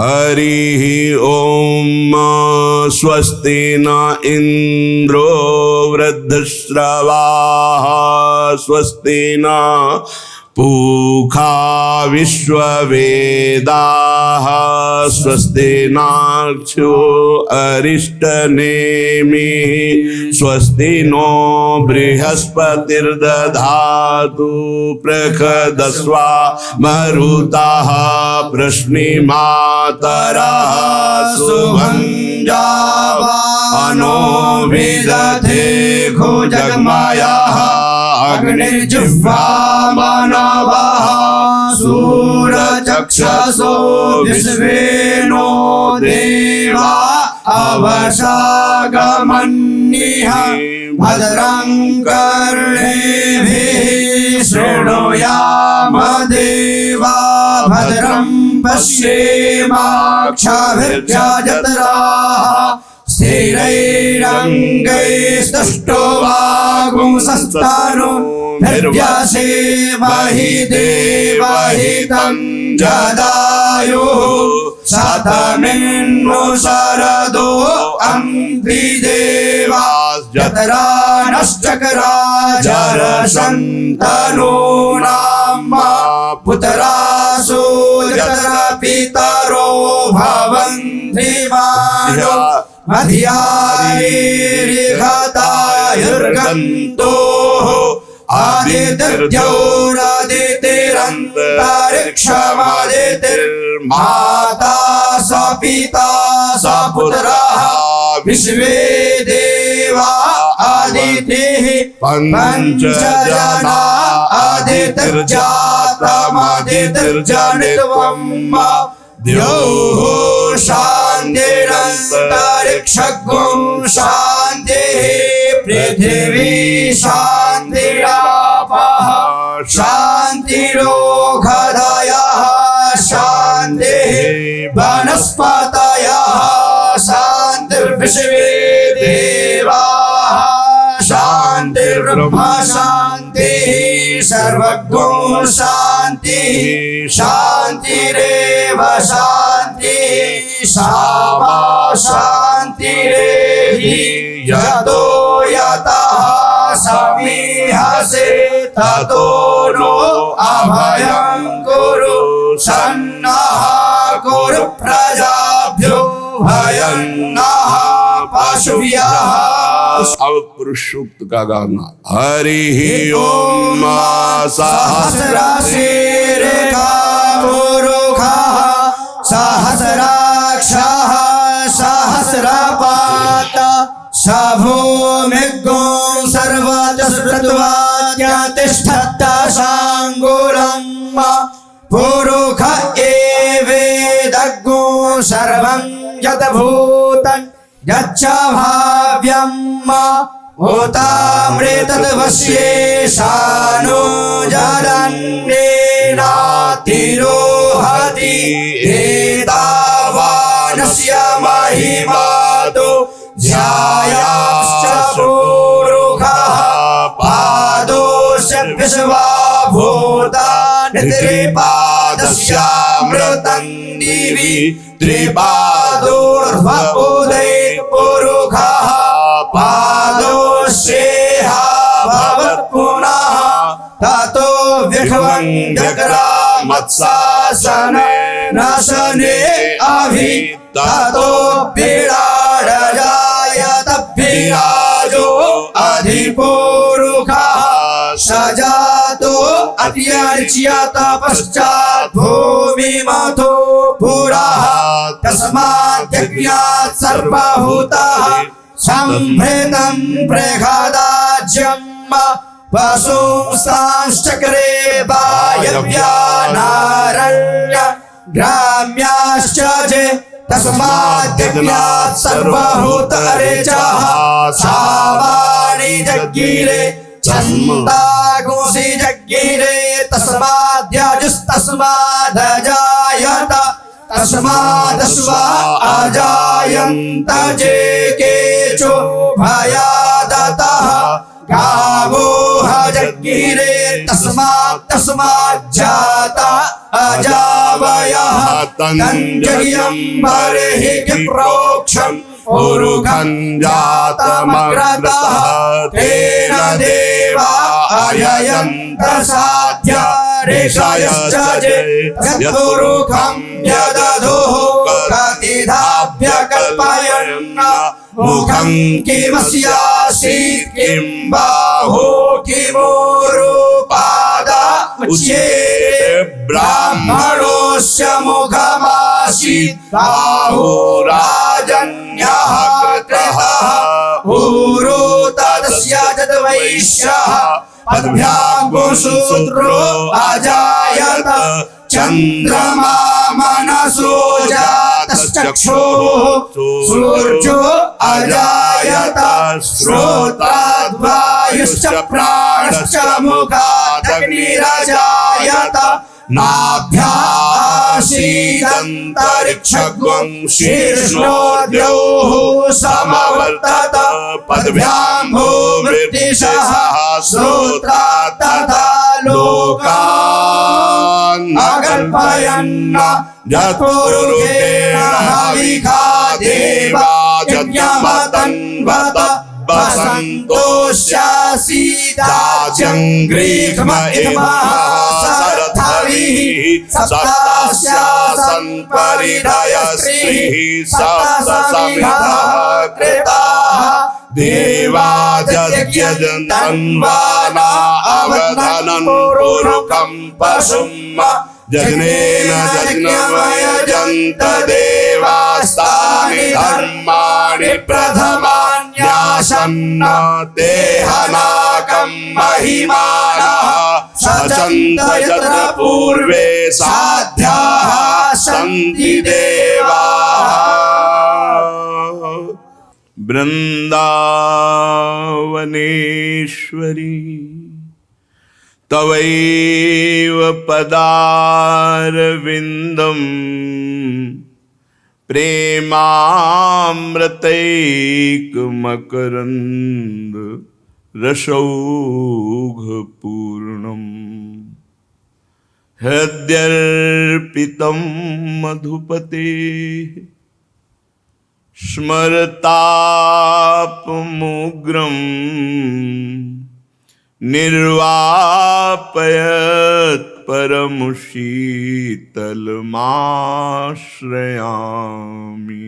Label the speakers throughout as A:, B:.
A: हरि ओम स्वस्ति न इंद्रो वृद्धश्रवाः स्वस्ति न पूषा विश्ववेदाः स्वस्ति नाक्षो अरिष्टनेमिः स्वस्ति नो बृहस्पतिर्दधातु प्रखदस्वा मरुताः प्रश्निमातरः सुभञ्जावानो विदधे खो जगमायाः अग्निर्जिह्वा मानवाः सूरचक्षसो विश्वेनो देवा अवशागमन्यः भद्रं कर्णेभिः शृणुयाम देवा भद्रं पश्येमाक्षभिर्यजत्राः स्थिरैरङ्गैस्तुष्टुवागुंसस्तानो निर्व्यासेमहि देवहितं जदायुः शतमिन्नो शरदो अम्बिदेवास्जत्रा नश्चक्रा जरसन्तनूनां पुत्रासो जत्रा पितरो भवन्ति मानो मध्यायिर्घतायुर्गन्तोः आदित्यौरादितिरन्तरिक्षमादितिर्माता स पिता स पुत्रः विश्वे देवा आदितिः पञ्चजना आदितिर्जातमदितिर्जनित्वं द्योः शान्तिरन्तरिक्षगुं शान्तिः पृथिवी शान्तिरापः शान्तिरोषधयः शान्तिः वनस्पतयः शान्तिर्विश्वे देवाः शान्तिर्ब्रह्म शान्तिः सर्वगो शान्तिः शान्तिरेव शान्तिः सामा शान्तिरेहि यतो यतः समीहसे ततो नो अभयं कुरु सन्नः कुरु प्रजाभ्यो भयं नः पशुभ्यः।
B: अब पुरुष सूक्त का गाना। हरि ओम
A: सहस्रशीर्षा पुरुषः सहस्राक्षः सहस्रपात् स भूमिगुं सर्वतस्कृत्वात्यतिष्ठत् शाङ्गुलं पुरुष एवेदग्गुं सर्वं यद्भूतं यच्च भाव्यं भूतामृतद्वश्येशानो जरन्नेनातिरोहति एतावानस्य महिमातो ध्यायाश्च पुरुषः पादोश्च विश्वा भूतानि त्रिपादस्यामृतं दिवि त्रिपादोर्ध्वोदये पुरुषः पादोश्चेह भवत् पुनः ततो विष्वं जग्रामत्सासने नशने अभि ततो विराडजायत विराजो अधिपुरुषः सजातो अत्यर्च्यत पश्चात् भूमिमथो पुरः तस्मात् यज्ञात् सर्वभूतः संभृतं बृहदाज्यं वसुंस्तांश्चक्रे वायव्यानारण्य ग्राम्याश्च जे तस्मात् यज्ञात् सर्वभूतरेचः सावाणि जज्ञिरे छन्दागुंसि जज्ञिरे तस्माद्याजुस्तस्मादजायत तस्मादश्वा अजायन्त जे केचो भयादतः गावो जज्ञिरे तस्मात् जाता अजावयः
B: तञ्जयं बर्हिः प्रोक्षम् उरुखं जातमग्रतः तेन देवा अययन्त साध्य ऋषयश्च यदुरुखं यदधुः कतिधाभ्यकल्पयन् मुखं किमस्यासीत् किं बाहो किमोरुपादा उच्येते ब्राह्मणोऽस्य मुखमासीत् बाहो राजन्यः कृतः ऊरो तदस्य जद्वैश्यः पद्भ्यां शूद्रो अजायत चन्द्रमा मनसो जातश्चक्षुः सूर्यो अजायत श्रोत्राद्वायुश्च प्राणश्च मुखादग्निरजायत नाभ्यासीदन्तरिक्षगं शीर्ष्णोर्द्यौः समवर्तत पद्भ्यां भूमृतिशः श्रोत्रात् तथा लोकान् अकल्पयन् जतुरुकेण हविखा देवा यज्ञमतन्वत बसन्तोष्यासीदाजङ्ग्रीक्ष्म इमः सरथविः सप्तास्यासन् परिधयस्त्रिः सप्तसमिधः कृताः देवा यज्ञजन्तन्वाना अवधनं पुरुकं पशुं जग्नेन जग्नमयजन्त देवास्तानि धर्माणि प्रथमान्यासन्न देहनाकं महिमानः सचन्त यत्र पूर्वे साध्याः सन्ति देवाः। वृन्दावनेश्वरी तवैव पदारविन्दं प्रेमामृतैकमकरन्द रसौघपूर्णम् हृद्यर्पितं मधुपतेः स्मरतापमुग्रम् निर्वापयत् परमशीतलमाश्रयामि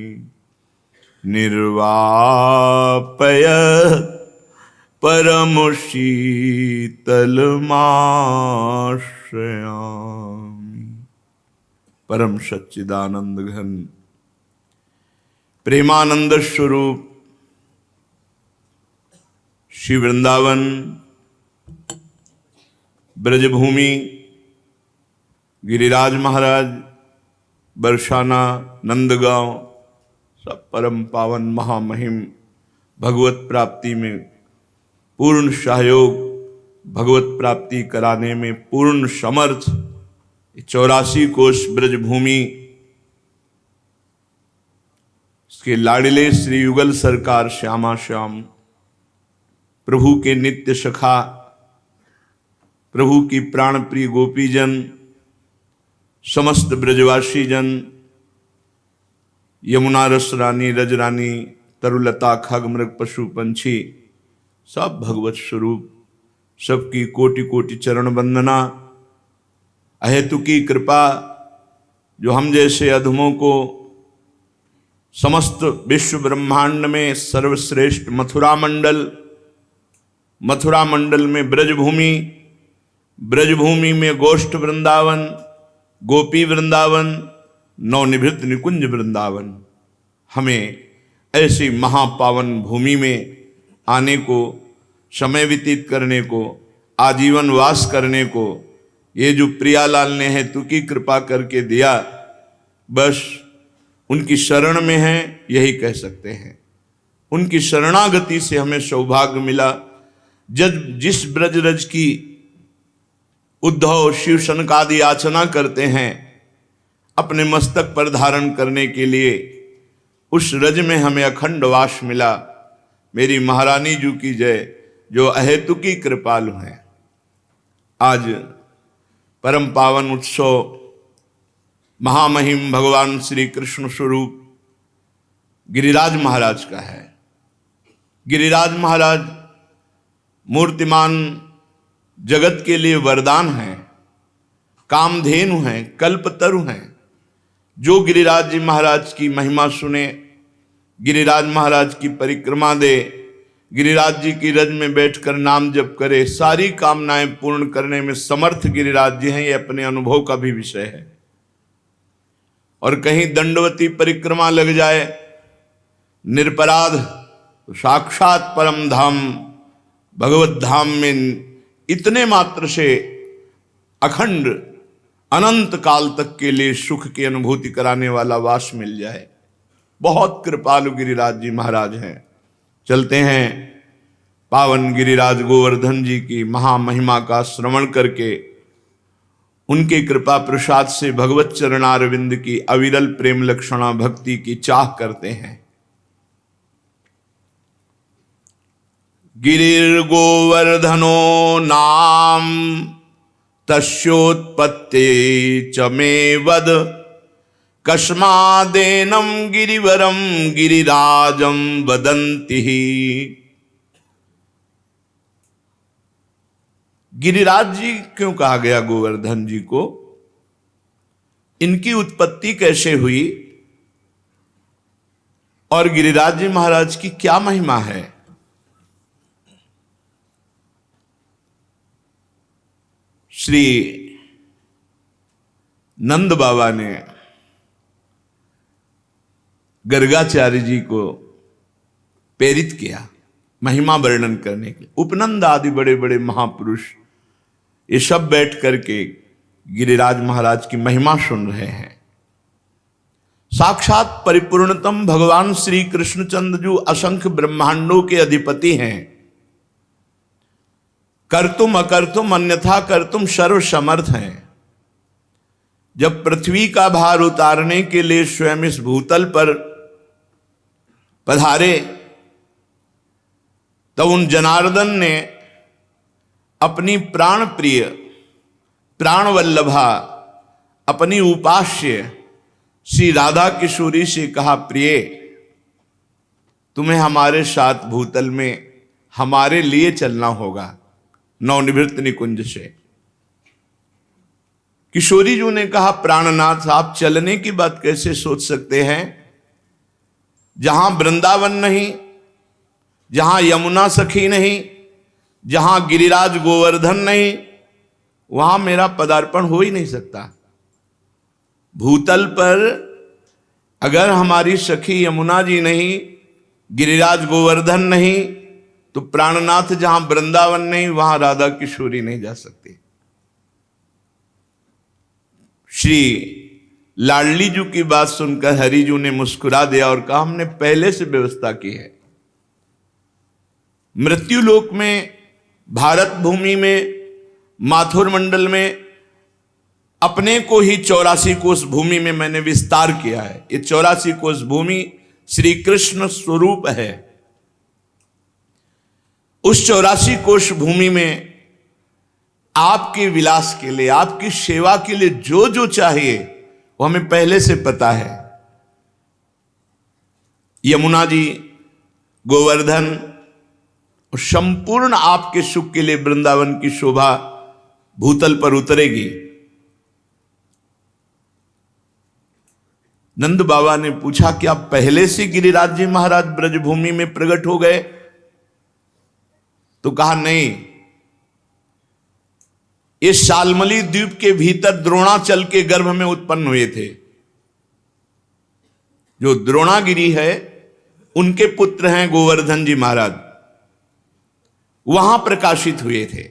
B: निर्वापयत् परमशीतलमाश्रयामि। परम सच्चिदानंद घन प्रेमानंद स्वरूप श्री वृंदावन ब्रजभूमि गिरिराज महाराज बरसाना नंदगांव सब परम पावन महामहिम भगवत प्राप्ति में पूर्ण सहयोग, भगवत प्राप्ति कराने में पूर्ण समर्थ 84 कोष ब्रजभूमि के लाडले श्री युगल सरकार श्यामा श्याम प्रभु के नित्य सखा, प्रभु की प्राण प्रिय गोपीजन, समस्त ब्रजवासी जन, यमुना रस रानी, रज रानी, तरुलता, खग मृग पशु पंछी, सब भगवत स्वरूप, सबकी कोटि कोटि चरण वंदना। अहेतु की कृपा जो हम जैसे अधमों को समस्त विश्व ब्रह्मांड में सर्वश्रेष्ठ मथुरा मंडल में ब्रजभूमि, ब्रजभूमि में गोष्ठ वृंदावन, गोपी वृंदावन, नवनिभृत निकुंज वृंदावन, हमें ऐसी महापावन भूमि में आने को, समय व्यतीत करने को, आजीवन वास करने को ये जो प्रियालाल ने है तू की कृपा करके दिया, बस उनकी शरण में है यही कह सकते हैं। उनकी शरणागति से हमें सौभाग्य मिला। जिस ब्रजरज की उद्धव शिव सनकादि याचना करते हैं अपने मस्तक पर धारण करने के लिए, उस रज में हमें अखंड वास मिला। मेरी महारानी जी की जय, जो अहेतुकी कृपालु हैं। आज परम पावन उत्सव महामहिम भगवान श्री कृष्ण स्वरूप गिरिराज महाराज का है। गिरिराज महाराज मूर्तिमान जगत के लिए वरदान हैं, कामधेनु हैं, कल्पतरु हैं। जो गिरिराज जी महाराज की महिमा सुने, गिरिराज महाराज की परिक्रमा दे, गिरिराज जी की रज में बैठकर नाम जप करे, सारी कामनाएं पूर्ण करने में समर्थ गिरिराज जी हैं। ये अपने अनुभव का भी विषय है। और कहीं दंडवती परिक्रमा लग जाए निरपराध, तो साक्षात परम धाम भगवत धाम में इतने मात्र से अखंड अनंत काल तक के लिए सुख की अनुभूति कराने वाला वास मिल जाए। बहुत कृपालु गिरिराज जी महाराज हैं। चलते हैं पावन गिरिराज गोवर्धन जी की महामहिमा का श्रवण करके उनके कृपा प्रसाद से भगवत चरणारविंद की अविरल प्रेम लक्षणा भक्ति की चाह करते हैं। गिरिर्गोवर्धनो नाम तस्योत्पत्ते च मे वद, कस्मादेनं गिरिवरं गिरिराजं वदन्ति। गिरिराज जी क्यों कहा गया गोवर्धन जी को? इनकी उत्पत्ति कैसे हुई और गिरिराज जी महाराज की क्या महिमा है? श्री नंद बाबा ने गर्गाचार्य जी को प्रेरित किया महिमा वर्णन करने के लिए। उपनंद आदि बड़े बड़े महापुरुष ये सब बैठ करके गिरिराज महाराज की महिमा सुन रहे हैं। साक्षात परिपूर्णतम भगवान श्री कृष्णचंद्र जो असंख्य ब्रह्मांडों के अधिपति हैं, कर्तुम अकर्तुम अन्यथा कर्तुम सर्व समर्थ हैं। जब पृथ्वी का भार उतारने के लिए स्वयं इस भूतल पर पधारे, तो उन जनार्दन ने अपनी प्राण प्रिय प्राण वल्लभा अपनी उपास्य श्री राधा किशोरी से कहा, प्रिय तुम्हें हमारे साथ भूतल में हमारे लिए चलना होगा नवनिवृत्त निकुंज से। किशोरी जी ने कहा, प्राणनाथ आप चलने की बात कैसे सोच सकते हैं? जहां वृंदावन नहीं, जहां यमुना सखी नहीं, जहां गिरिराज गोवर्धन नहीं, वहां मेरा पदार्पण हो ही नहीं सकता। भूतल पर अगर हमारी सखी यमुना जी नहीं, गिरिराज गोवर्धन नहीं, तो प्राणनाथ जहां वृंदावन नहीं वहां राधा किशोरी नहीं जा सकती। श्री लाडली जी की बात सुनकर हरिजू ने मुस्कुरा दिया और कहा, हमने पहले से व्यवस्था की है। मृत्युलोक में, भारत भूमि में, माथुर मंडल में अपने को ही 84 कोस भूमि में मैंने विस्तार किया है। ये 84 कोस भूमि श्री कृष्ण स्वरूप है। उस 84 कोश भूमि में आपके विलास के लिए, आपकी सेवा के लिए जो जो चाहिए वो हमें पहले से पता है। यमुना जी, गोवर्धन और संपूर्ण आपके सुख के लिए वृंदावन की शोभा भूतल पर उतरेगी। नंद बाबा ने पूछा, क्या पहले से गिरिराज जी महाराज ब्रजभूमि में प्रकट हो गए? तो कहा, नहीं, इस शालमली द्वीप के भीतर द्रोणाचल के गर्भ में उत्पन्न हुए थे। जो द्रोणागिरी है उनके पुत्र हैं गोवर्धन जी महाराज, वहां प्रकाशित हुए थे।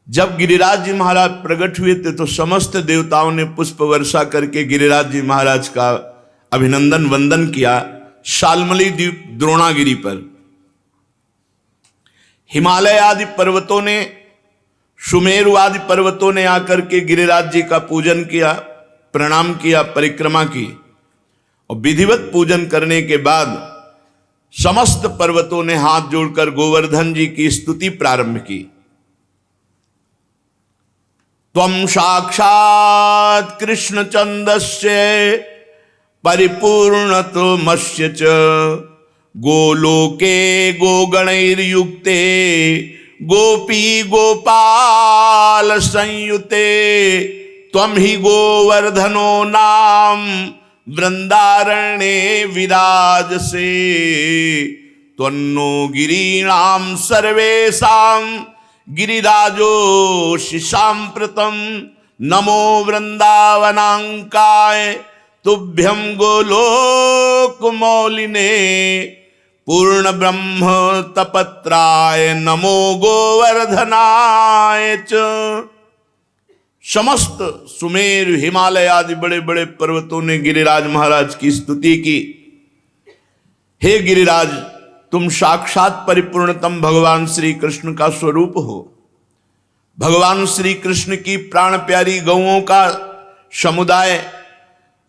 B: जब गिरिराज जी महाराज प्रकट हुए थे तो समस्त देवताओं ने पुष्प वर्षा करके गिरिराज जी महाराज का अभिनंदन वंदन किया। शालमली द्वीप द्रोणागिरी पर हिमालय आदि पर्वतों ने, सुमेरु आदि पर्वतों ने आकर के गिरिराज जी का पूजन किया, प्रणाम किया, परिक्रमा की। और विधिवत पूजन करने के बाद समस्त पर्वतों ने हाथ जोड़कर गोवर्धन जी की स्तुति प्रारंभ की। त्वं साक्षात् कृष्णचन्दस्य परिपूर्णतमस्य च गोलोके गोगणैर्युक्ते गोपी गोपाल संयुते त्वं हि गोवर्धनो नाम वृंदारण्ये विराजसे त्वन्नो गिरीणां सर्वेषां गिरिराजोऽसि साम्प्रतं नमो वृंदावनांकाय तुभ्यं गोलोकमौलिने पूर्ण ब्रह्म तपत्राय नमो गोवर्धनाय च। समस्त सुमेर हिमालय आदि बड़े बड़े पर्वतों ने गिरिराज महाराज की स्तुति की। हे गिरिराज, तुम साक्षात परिपूर्णतम भगवान श्री कृष्ण का स्वरूप हो। भगवान श्री कृष्ण की प्राण प्यारी गौओं का समुदाय,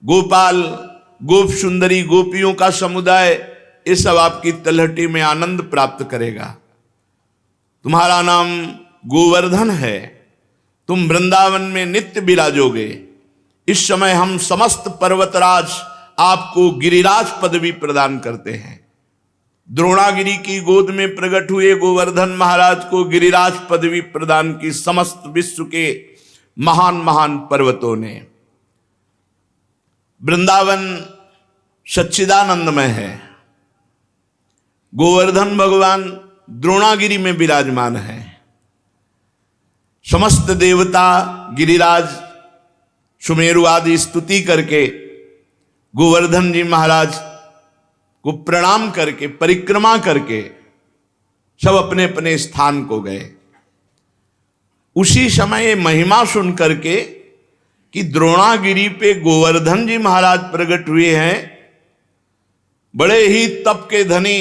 B: गोपाल गोप सुंदरी गोपियों का समुदाय, ये सब आपकी तलहटी में आनंद प्राप्त करेगा। तुम्हारा नाम गोवर्धन है, तुम वृंदावन में नित्य विराजोगे। इस समय हम समस्त पर्वतराज आपको गिरिराज पदवी प्रदान करते हैं। द्रोणागिरी की गोद में प्रकट हुए गोवर्धन महाराज को गिरिराज पदवी प्रदान की समस्त विश्व के महान महान पर्वतों ने। वृंदावन सच्चिदानंदमय है। गोवर्धन भगवान द्रोणागिरी में विराजमान है। समस्त देवता गिरिराज सुमेरु आदि स्तुति करके गोवर्धन जी महाराज को प्रणाम करके परिक्रमा करके सब अपने अपने स्थान को गए। उसी समय महिमा सुन करके कि द्रोणागिरी पे गोवर्धन जी महाराज प्रकट हुए हैं, बड़े ही तप के धनी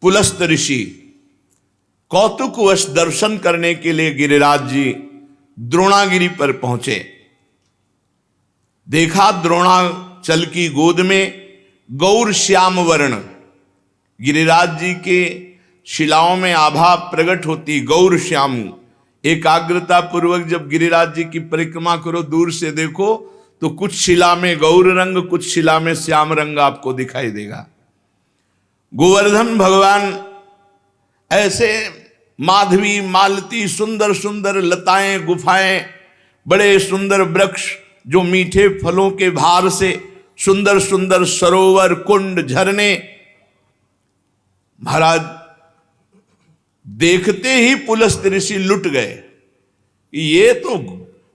B: पुलस्त ऋषि कौतुकवश दर्शन करने के लिए गिरिराज जी द्रोणागिरी पर पहुंचे। देखा द्रोणाचल की गोद में गौर श्याम वर्ण, गिरिराज जी के शिलाओं में आभा प्रकट होती गौर श्याम। एकाग्रता पूर्वक जब गिरिराज जी की परिक्रमा करो, दूर से देखो तो कुछ शिला में गौर रंग, कुछ शिला में श्याम रंग आपको दिखाई देगा। गोवर्धन भगवान ऐसे माधवी मालती सुंदर सुंदर लताएं गुफाएं, बड़े सुंदर वृक्ष जो मीठे फलों के भार से सुंदर सुंदर सरोवर कुंड झरने, महाराज देखते ही पुलस्त ऋषि लुट गए। ये तो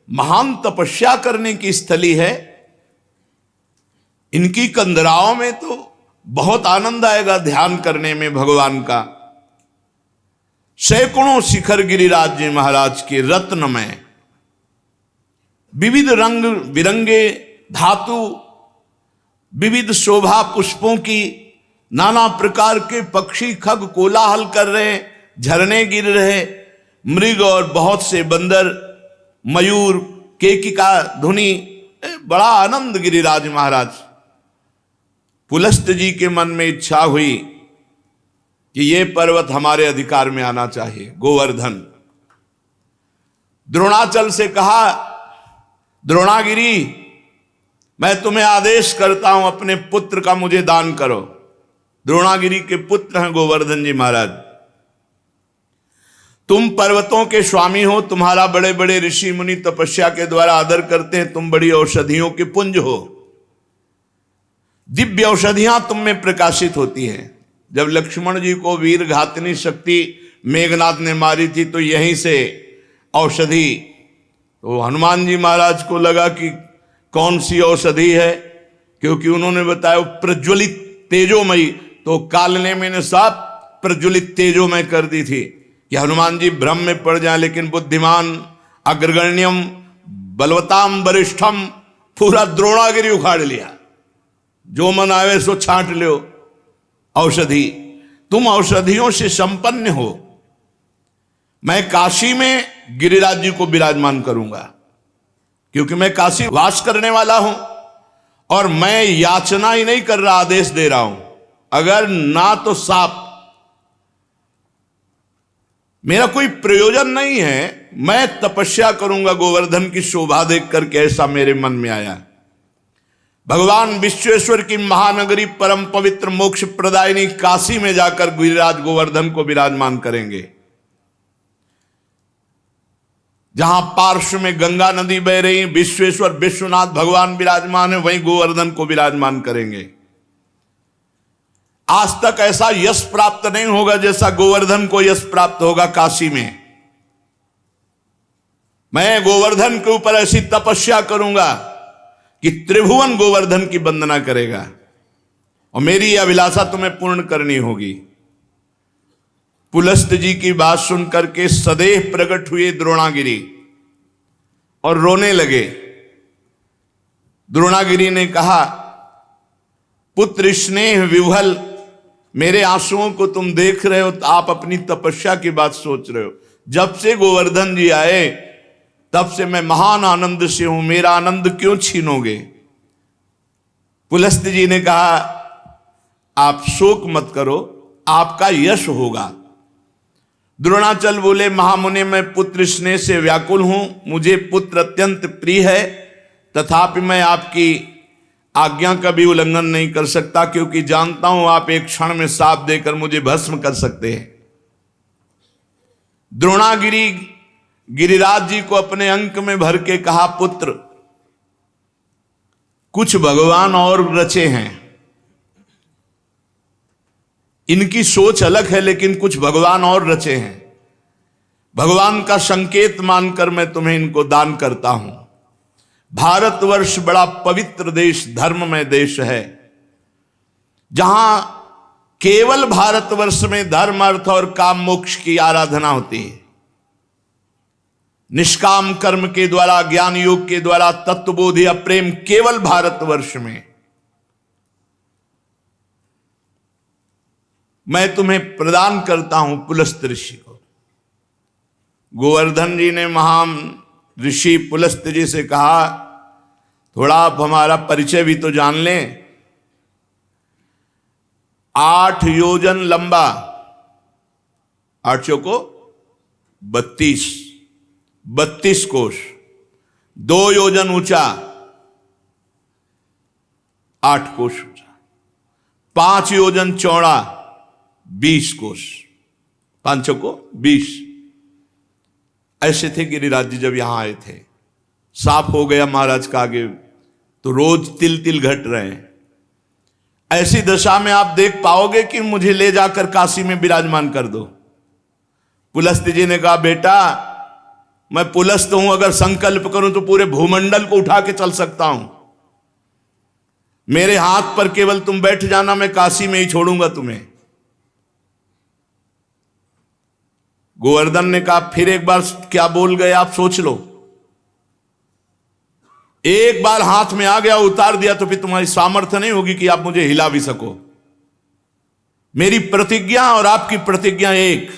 B: महान तपस्या करने की स्थली है, इनकी कंदराओं में तो बहुत आनंद आएगा ध्यान करने में भगवान का। सैकड़ों शिखर गिरिराज जी महाराज के रत्नमय, विविध रंग बिरंगे धातु, विविध शोभा पुष्पों की, नाना प्रकार के पक्षी खग कोलाहल कर रहे, झरने गिर रहे, मृग और बहुत से बंदर, मयूर, केकिका धुनी, बड़ा आनंद गिरिराज महाराज। पुलस्त जी के मन में इच्छा हुई कि ये पर्वत हमारे अधिकार में आना चाहिए। गोवर्धन द्रोणाचल से कहा, द्रोणागिरी मैं तुम्हें आदेश करता हूं अपने पुत्र का मुझे दान करो। द्रोणागिरी के पुत्र हैं गोवर्धन जी महाराज। तुम पर्वतों के स्वामी हो, तुम्हारा बड़े बड़े ऋषि मुनि तपस्या के द्वारा आदर करते हैं, तुम बड़ी औषधियों के पुंज हो, दिव्य औषधियां तुम में प्रकाशित होती हैं। जब लक्ष्मण जी को वीर घातनी शक्ति मेघनाथ ने मारी थी तो यहीं से औषधि, तो हनुमान जी महाराज को लगा कि कौन सी औषधि है, क्योंकि उन्होंने बताया प्रज्वलित तेजोमयी, तो कालने मैंने साफ प्रज्वलित तेजोमय कर दी थी कि हनुमान जी भ्रम में पड़ जाए। लेकिन बुद्धिमान अग्रगण्यम बलवताम वरिष्ठम, पूरा द्रोणागिरी उखाड़ लिया, जो मन आवे सो छांट लो औषधि। तुम औषधियों से संपन्न हो। मैं काशी में गिरिराज जी को विराजमान करूंगा, क्योंकि मैं काशी वास करने वाला हूं और मैं याचना ही नहीं कर रहा, आदेश दे रहा हूं। अगर ना तो साप, मेरा कोई प्रयोजन नहीं है, मैं तपस्या करूंगा गोवर्धन की शोभा देख करके, ऐसा मेरे मन में आया। भगवान विश्वेश्वर की महानगरी परम पवित्र मोक्ष प्रदायिनी काशी में जाकर गिरिराज गोवर्धन को विराजमान करेंगे। जहां पार्श्व में गंगा नदी बह रही, विश्वेश्वर विश्वनाथ भगवान विराजमान है, वहीं गोवर्धन को विराजमान करेंगे। आज तक ऐसा यश प्राप्त नहीं होगा जैसा गोवर्धन को यश प्राप्त होगा काशी में। मैं गोवर्धन के ऊपर ऐसी तपस्या करूंगा कि त्रिभुवन गोवर्धन की वंदना करेगा, और मेरी यह अभिलाषा तुम्हें पूर्ण करनी होगी। पुलस्त जी की बात सुनकर के सदैव प्रकट हुए द्रोणागिरी और रोने लगे। द्रोणागिरी ने कहा, पुत्र स्नेह विह्वल, मेरे आंसुओं को तुम देख रहे हो तो आप अपनी तपस्या की बात सोच रहे हो। जब से गोवर्धन जी आए तब से मैं महान आनंद से हूं, मेरा आनंद क्यों छीनोगे। पुलस्त जी ने कहा, आप शोक मत करो, आपका यश होगा। द्रोणाचल बोले, महामुनि मैं पुत्र स्नेह से व्याकुल हूं, मुझे पुत्र अत्यंत प्रिय है, तथापि मैं आपकी आज्ञा का भी उल्लंघन नहीं कर सकता, क्योंकि जानता हूं आप एक क्षण में शाप देकर मुझे भस्म कर सकते हैं। द्रोणागिरी गिरिराज जी को अपने अंक में भर के कहा, पुत्र कुछ भगवान और रचे हैं, इनकी सोच अलग है, लेकिन कुछ भगवान और रचे हैं। भगवान का संकेत मानकर मैं तुम्हें इनको दान करता हूं। भारतवर्ष बड़ा पवित्र देश, धर्ममय देश है, जहां केवल भारतवर्ष में धर्म, अर्थ और काम मोक्ष की आराधना होती है। निष्काम कर्म के द्वारा, ज्ञान योग के द्वारा तत्वबोध या प्रेम केवल भारतवर्ष में। मैं तुम्हें प्रदान करता हूं पुलस्त ऋषि को। गोवर्धन जी ने महान ऋषि पुलस्त जी से कहा, थोड़ा आप हमारा परिचय भी तो जान लें। 8 योजन लंबा, 8 चौको 32 कोश, 2 योजन ऊंचा, 8 कोश ऊंचा, 5 योजन चौड़ा, 20 कोश, 5 चौको 20। ऐसे थे गिरिराज जी जब यहां आए थे। साफ हो गया महाराज का आगे तो रोज तिल तिल घट रहे हैं। ऐसी दशा में आप देख पाओगे कि मुझे ले जाकर काशी में विराजमान कर दो। पुलस्त जी ने कहा, बेटा मैं पुलस्त हूं, अगर संकल्प करूं तो पूरे भूमंडल को उठा के चल सकता हूं। मेरे हाथ पर केवल तुम बैठ जाना, मैं काशी में ही छोड़ूंगा तुम्हें। गोवर्धन ने कहा, फिर एक बार क्या बोल गए आप, सोच लो। एक बार हाथ में आ गया, उतार दिया तो फिर तुम्हारी सामर्थ्य नहीं होगी कि आप मुझे हिला भी सको। मेरी प्रतिज्ञा और आपकी प्रतिज्ञा एक।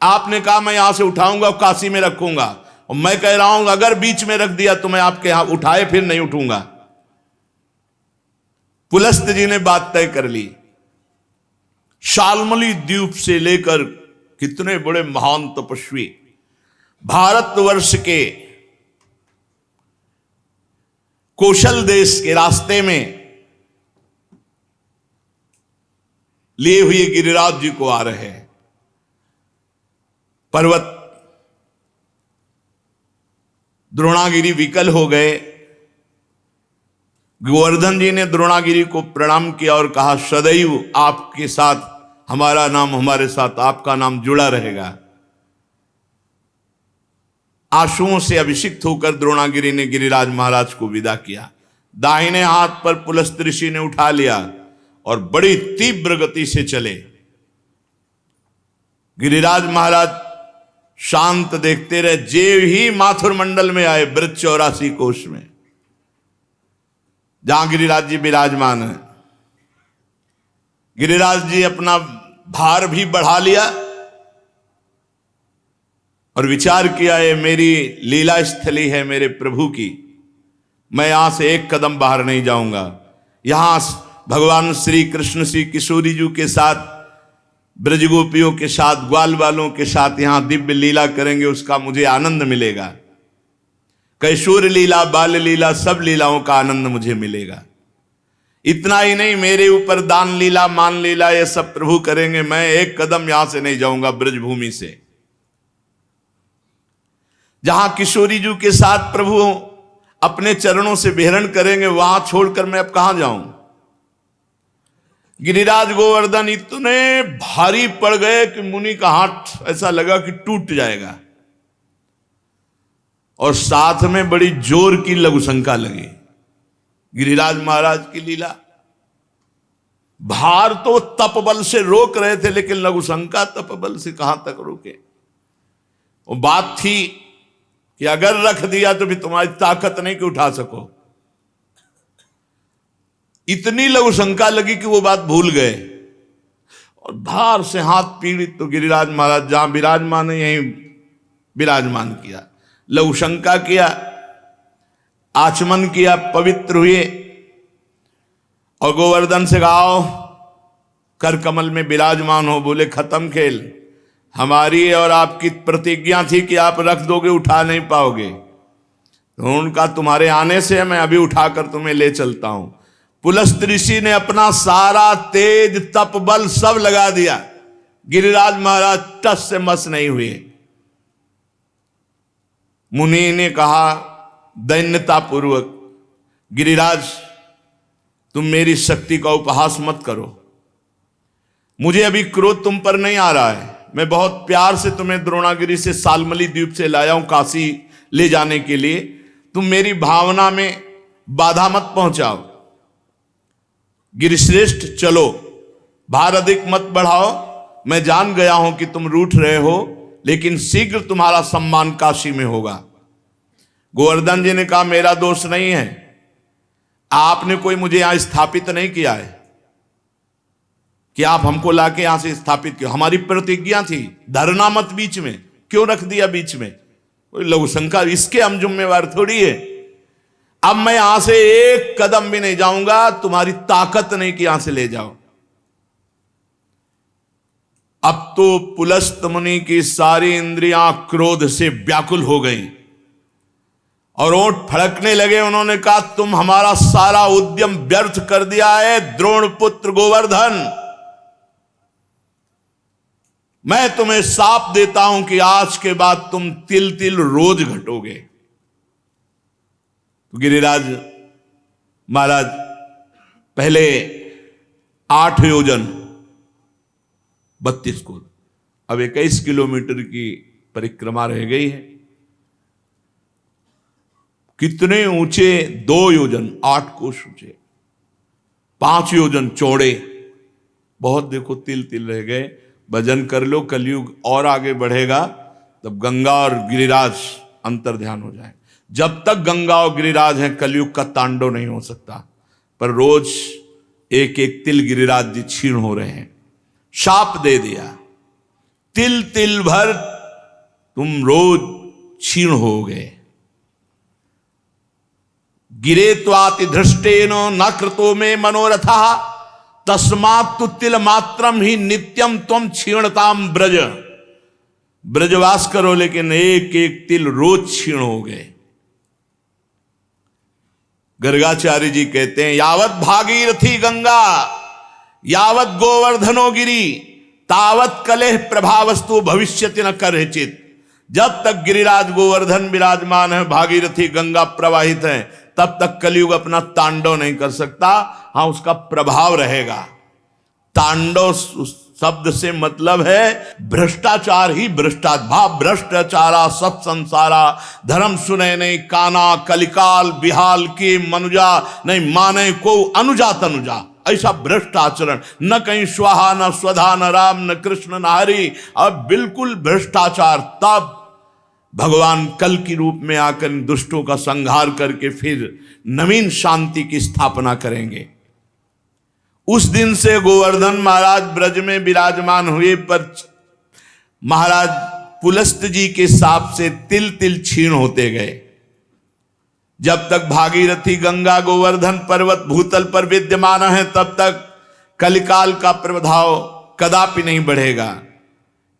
B: आपने कहा मैं यहां से उठाऊंगा और काशी में रखूंगा, और मैं कह रहा हूं अगर बीच में रख दिया तो मैं आपके यहां उठाए फिर नहीं उठूंगा। पुलस्त जी ने बात तय कर ली। शाल्मली द्वीप से लेकर कितने बड़े महान तपस्वी भारतवर्ष के कौशल देश के रास्ते में लिए हुए गिरिराज जी को आ रहे हैं। पर्वत द्रोणागिरी विकल हो गए। गोवर्धन जी ने द्रोणागिरी को प्रणाम किया और कहा, सदैव आपके साथ हमारा नाम, हमारे साथ आपका नाम जुड़ा रहेगा। आंसुओं से अभिषिक्त होकर द्रोणागिरी ने गिरिराज महाराज को विदा किया। दाहिने हाथ पर पुलस्त ऋषि ने उठा लिया और बड़ी तीव्र गति से चले। गिरिराज महाराज शांत देखते रहे। जेव ही माथुर मंडल में आए, ब्रज 84 कोश में, जहां गिरिराज जी विराजमान है। गिरिराज जी अपना भार भी बढ़ा लिया और विचार किया, ये मेरी लीला स्थली है मेरे प्रभु की, मैं यहां से एक कदम बाहर नहीं जाऊंगा। यहां भगवान श्री कृष्ण श्री किशोरी जी के साथ ब्रज गोपियों के साथ, ग्वाल वालों के साथ यहां दिव्य लीला करेंगे, उसका मुझे आनंद मिलेगा। कैशोर लीला, बाल लीला, सब लीलाओं का आनंद मुझे मिलेगा। इतना ही नहीं, मेरे ऊपर दान लीला, मान लीला, ये सब प्रभु करेंगे। मैं एक कदम यहां से नहीं जाऊंगा ब्रजभूमि से। जहां किशोरी जी के साथ प्रभु अपने चरणों से विहरण करेंगे, वहां छोड़कर मैं अब कहां जाऊं। गिरिराज गोवर्धन इतने भारी पड़ गए कि मुनि का हाथ ऐसा लगा कि टूट जाएगा, और साथ में बड़ी जोर की लघुशंका लगी। गिरिराज महाराज की लीला, भार तो तपबल से रोक रहे थे, लेकिन लघुशंका तपबल से कहां तक रोके। वो बात थी कि अगर रख दिया तो भी तुम्हारी ताकत नहीं कि उठा सको। इतनी लघुशंका लगी कि वो बात भूल गए, और भार से हाथ पीड़ित तो गिरिराज महाराज जहां विराजमान है यहीं विराजमान किया, लघुशंका किया, आचमन किया, पवित्र हुए, और गोवर्धन से गाओ कर कमल में विराजमान हो। बोले खत्म खेल, हमारी और आपकी प्रतिज्ञा थी कि आप रख दोगे, उठा नहीं पाओगे। तो उनका तुम्हारे आने से मैं अभी उठाकर तुम्हें ले चलता हूं। पुलस्त ऋषि ने अपना सारा तेज तप बल सब लगा दिया, गिरिराज महाराज टस से मस नहीं हुए। मुनि ने कहा दैन्यता पूर्वक, गिरिराज तुम मेरी शक्ति का उपहास मत करो, मुझे अभी क्रोध तुम पर नहीं आ रहा है। मैं बहुत प्यार से तुम्हें द्रोणागिरी से सालमली द्वीप से लाया हूं काशी ले जाने के लिए, तुम मेरी भावना में बाधा मत पहुंचाओ। गिरिश्रेष्ठ चलो, भार अधिक मत बढ़ाओ, मैं जान गया हूं कि तुम रूठ रहे हो, लेकिन शीघ्र तुम्हारा सम्मान काशी में होगा। गोवर्धन जी ने कहा मेरा दोष नहीं है, आपने कोई मुझे यहां स्थापित नहीं किया है कि आप हमको लाके यहां से स्थापित किया। हमारी प्रतिज्ञा थी, धरना मत बीच में, क्यों रख दिया बीच में। कोई लघुशंका, इसके हम जिम्मेवार थोड़ी है। अब मैं यहां से एक कदम भी नहीं जाऊंगा, तुम्हारी ताकत नहीं कि यहां से ले जाओ। अब तो पुलस्त मुनि की सारी इंद्रियां क्रोध से व्याकुल हो गईं और ओंठ फड़कने लगे। उन्होंने कहा तुम हमारा सारा उद्यम व्यर्थ कर दिया है द्रोण पुत्र गोवर्धन, मैं तुम्हें शाप देता हूं कि आज के बाद तुम तिल तिल रोज घटोगे। तो गिरिराज महाराज पहले 8 योजन 32 कोस, अब 21 किलोमीटर की परिक्रमा रह गई है। कितने ऊंचे, 2 योजन 8 कोस ऊंचे, 5 योजन चौड़े, बहुत देखो तिल तिल रह गए। भजन कर लो, कलयुग और आगे बढ़ेगा, तब गंगा और गिरिराज अंतर ध्यान हो जाए। जब तक गंगा और गिरिराज हैं कलयुग का तांडव नहीं हो सकता। पर रोज एक एक तिल गिरिराज जी क्षीण हो रहे हैं। शाप दे दिया, तिल तिल भर तुम रोज क्षीण हो गए। गिरे त्वाति धृष्टेन न कृतो में मनोरथा तस्मात् तु तिल मात्रम ही नित्यम त्वम क्षीणताम ब्रज। ब्रजवास करो लेकिन एक एक तिल रोज क्षीण हो गए। गर्गाचार्य जी कहते हैं यावत भागीरथी गंगा यावत गोवर्धनो गिरी तावत कलेह प्रभावस्तु भविष्यति न करहिचित। जब तक गिरिराज गोवर्धन विराजमान है, भागीरथी गंगा प्रवाहित है, तब तक कलयुग अपना तांडव नहीं कर सकता। हाँ, उसका प्रभाव रहेगा। तांडव शब्द से मतलब है भ्रष्टाचार ही भ्रष्टाचार, भ्रष्टाचारा सब संसारा धर्म सुने नहीं काना कलिकाल बिहाल की मनुजा नहीं माने को अनुजा तनुजा। ऐसा भ्रष्ट आचरण, न कहीं स्वाहा न स्वधा न राम न कृष्ण न हरि, अब बिल्कुल भ्रष्टाचार। तब भगवान कल की रूप में आकर दुष्टों का संहार करके फिर नवीन शांति की स्थापना करेंगे। उस दिन से गोवर्धन महाराज ब्रज में विराजमान हुए, पर महाराज पुलस्त जी के साप से तिल तिल क्षीण होते गए। जब तक भागीरथी गंगा गोवर्धन पर्वत भूतल पर विद्यमान है, तब तक कलिकाल का प्रभाव कदापि नहीं बढ़ेगा।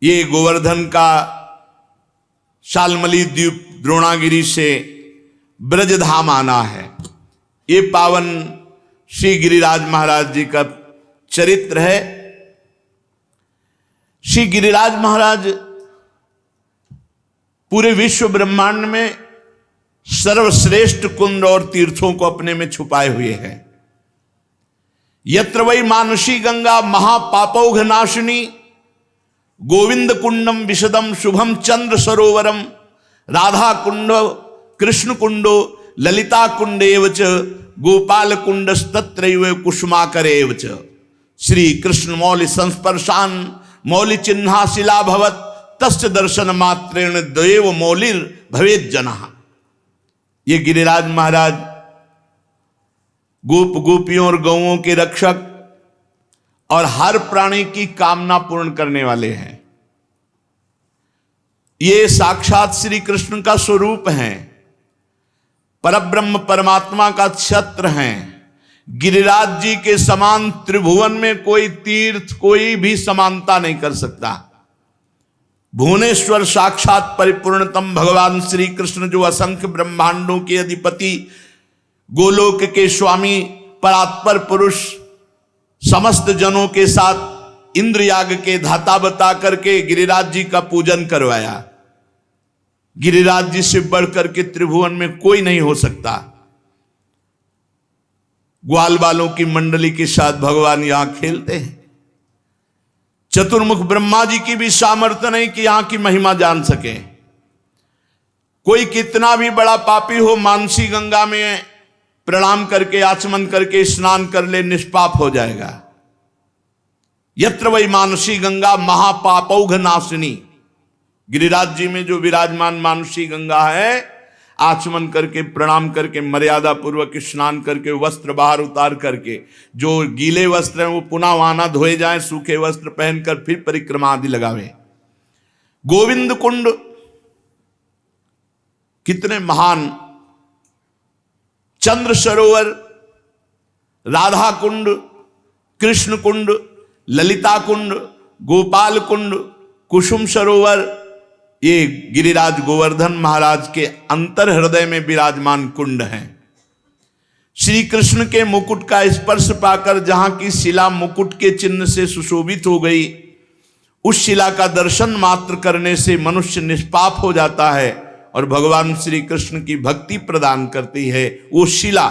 B: ये गोवर्धन का शालमली द्वीप द्रोणागिरी से ब्रजधाम आना है। ये पावन श्री गिरिराज महाराज जी का चरित्र है। श्री गिरिराज महाराज पूरे विश्व ब्रह्मांड में सर्वश्रेष्ठ कुंड और तीर्थों को अपने में छुपाए हुए हैं। यत्र वै मानसी गंगा महापापौघ नाशिनी गोविंद कुंडम विशदम शुभम चंद्र सरोवरम राधा कुंड कृष्ण कुंडो ललिता कुंडेव च गोपाल कुंडस्तत्रैव कुसुमाकरेव च श्री कृष्ण मौलि संस्पर्शान मौलि चिन्हा शिला भवत तस्य दर्शन मात्रेण देव मौलिर भवेत जनः। ये गिरिराज महाराज गोप गोपियों और गौओं के रक्षक और हर प्राणी की कामना पूर्ण करने वाले हैं। ये साक्षात श्री कृष्ण का स्वरूप हैं, परब्रह्म परमात्मा का छत्र हैं। गिरिराज जी के समान त्रिभुवन में कोई तीर्थ कोई भी समानता नहीं कर सकता। भुवनेश्वर साक्षात परिपूर्णतम भगवान श्री कृष्ण जो असंख्य ब्रह्मांडों के अधिपति गोलोक के स्वामी परात्पर पुरुष समस्त जनों के साथ इंद्र याग के धाता बता करके गिरिराज जी का पूजन करवाया। गिरिराज जी से बढ़कर के त्रिभुवन में कोई नहीं हो सकता। ग्वाल बालों की मंडली के साथ भगवान यहां खेलते हैं। चतुर्मुख ब्रह्मा जी की भी सामर्थ्य नहीं कि यहां की महिमा जान सके। कोई कितना भी बड़ा पापी हो मानसी गंगा में प्रणाम करके आचमन करके स्नान कर ले निष्पाप हो जाएगा। यत्र वै मानसी गंगा महापापौघ नाशिनी। गिरिराज जी में जो विराजमान मानसी गंगा है, आचमन करके प्रणाम करके मर्यादा पूर्वक स्नान करके वस्त्र बाहर उतार करके, जो गीले वस्त्र हैं वो पुनः वहां धोए जाएं, सूखे वस्त्र पहनकर फिर परिक्रमा आदि लगावे। गोविंद कुंड कितने महान, चंद्र सरोवर, राधा कुंड, कृष्ण कुंड, ललिता कुंड, गोपाल कुंड, कुसुम सरोवर, ये गिरिराज गोवर्धन महाराज के अंतर हृदय में विराजमान कुंड हैं। श्री कृष्ण के मुकुट का स्पर्श पाकर जहां की शिला मुकुट के चिन्ह से सुशोभित हो गई, उस शिला का दर्शन मात्र करने से मनुष्य निष्पाप हो जाता है और भगवान श्री कृष्ण की भक्ति प्रदान करती है। वो शिला,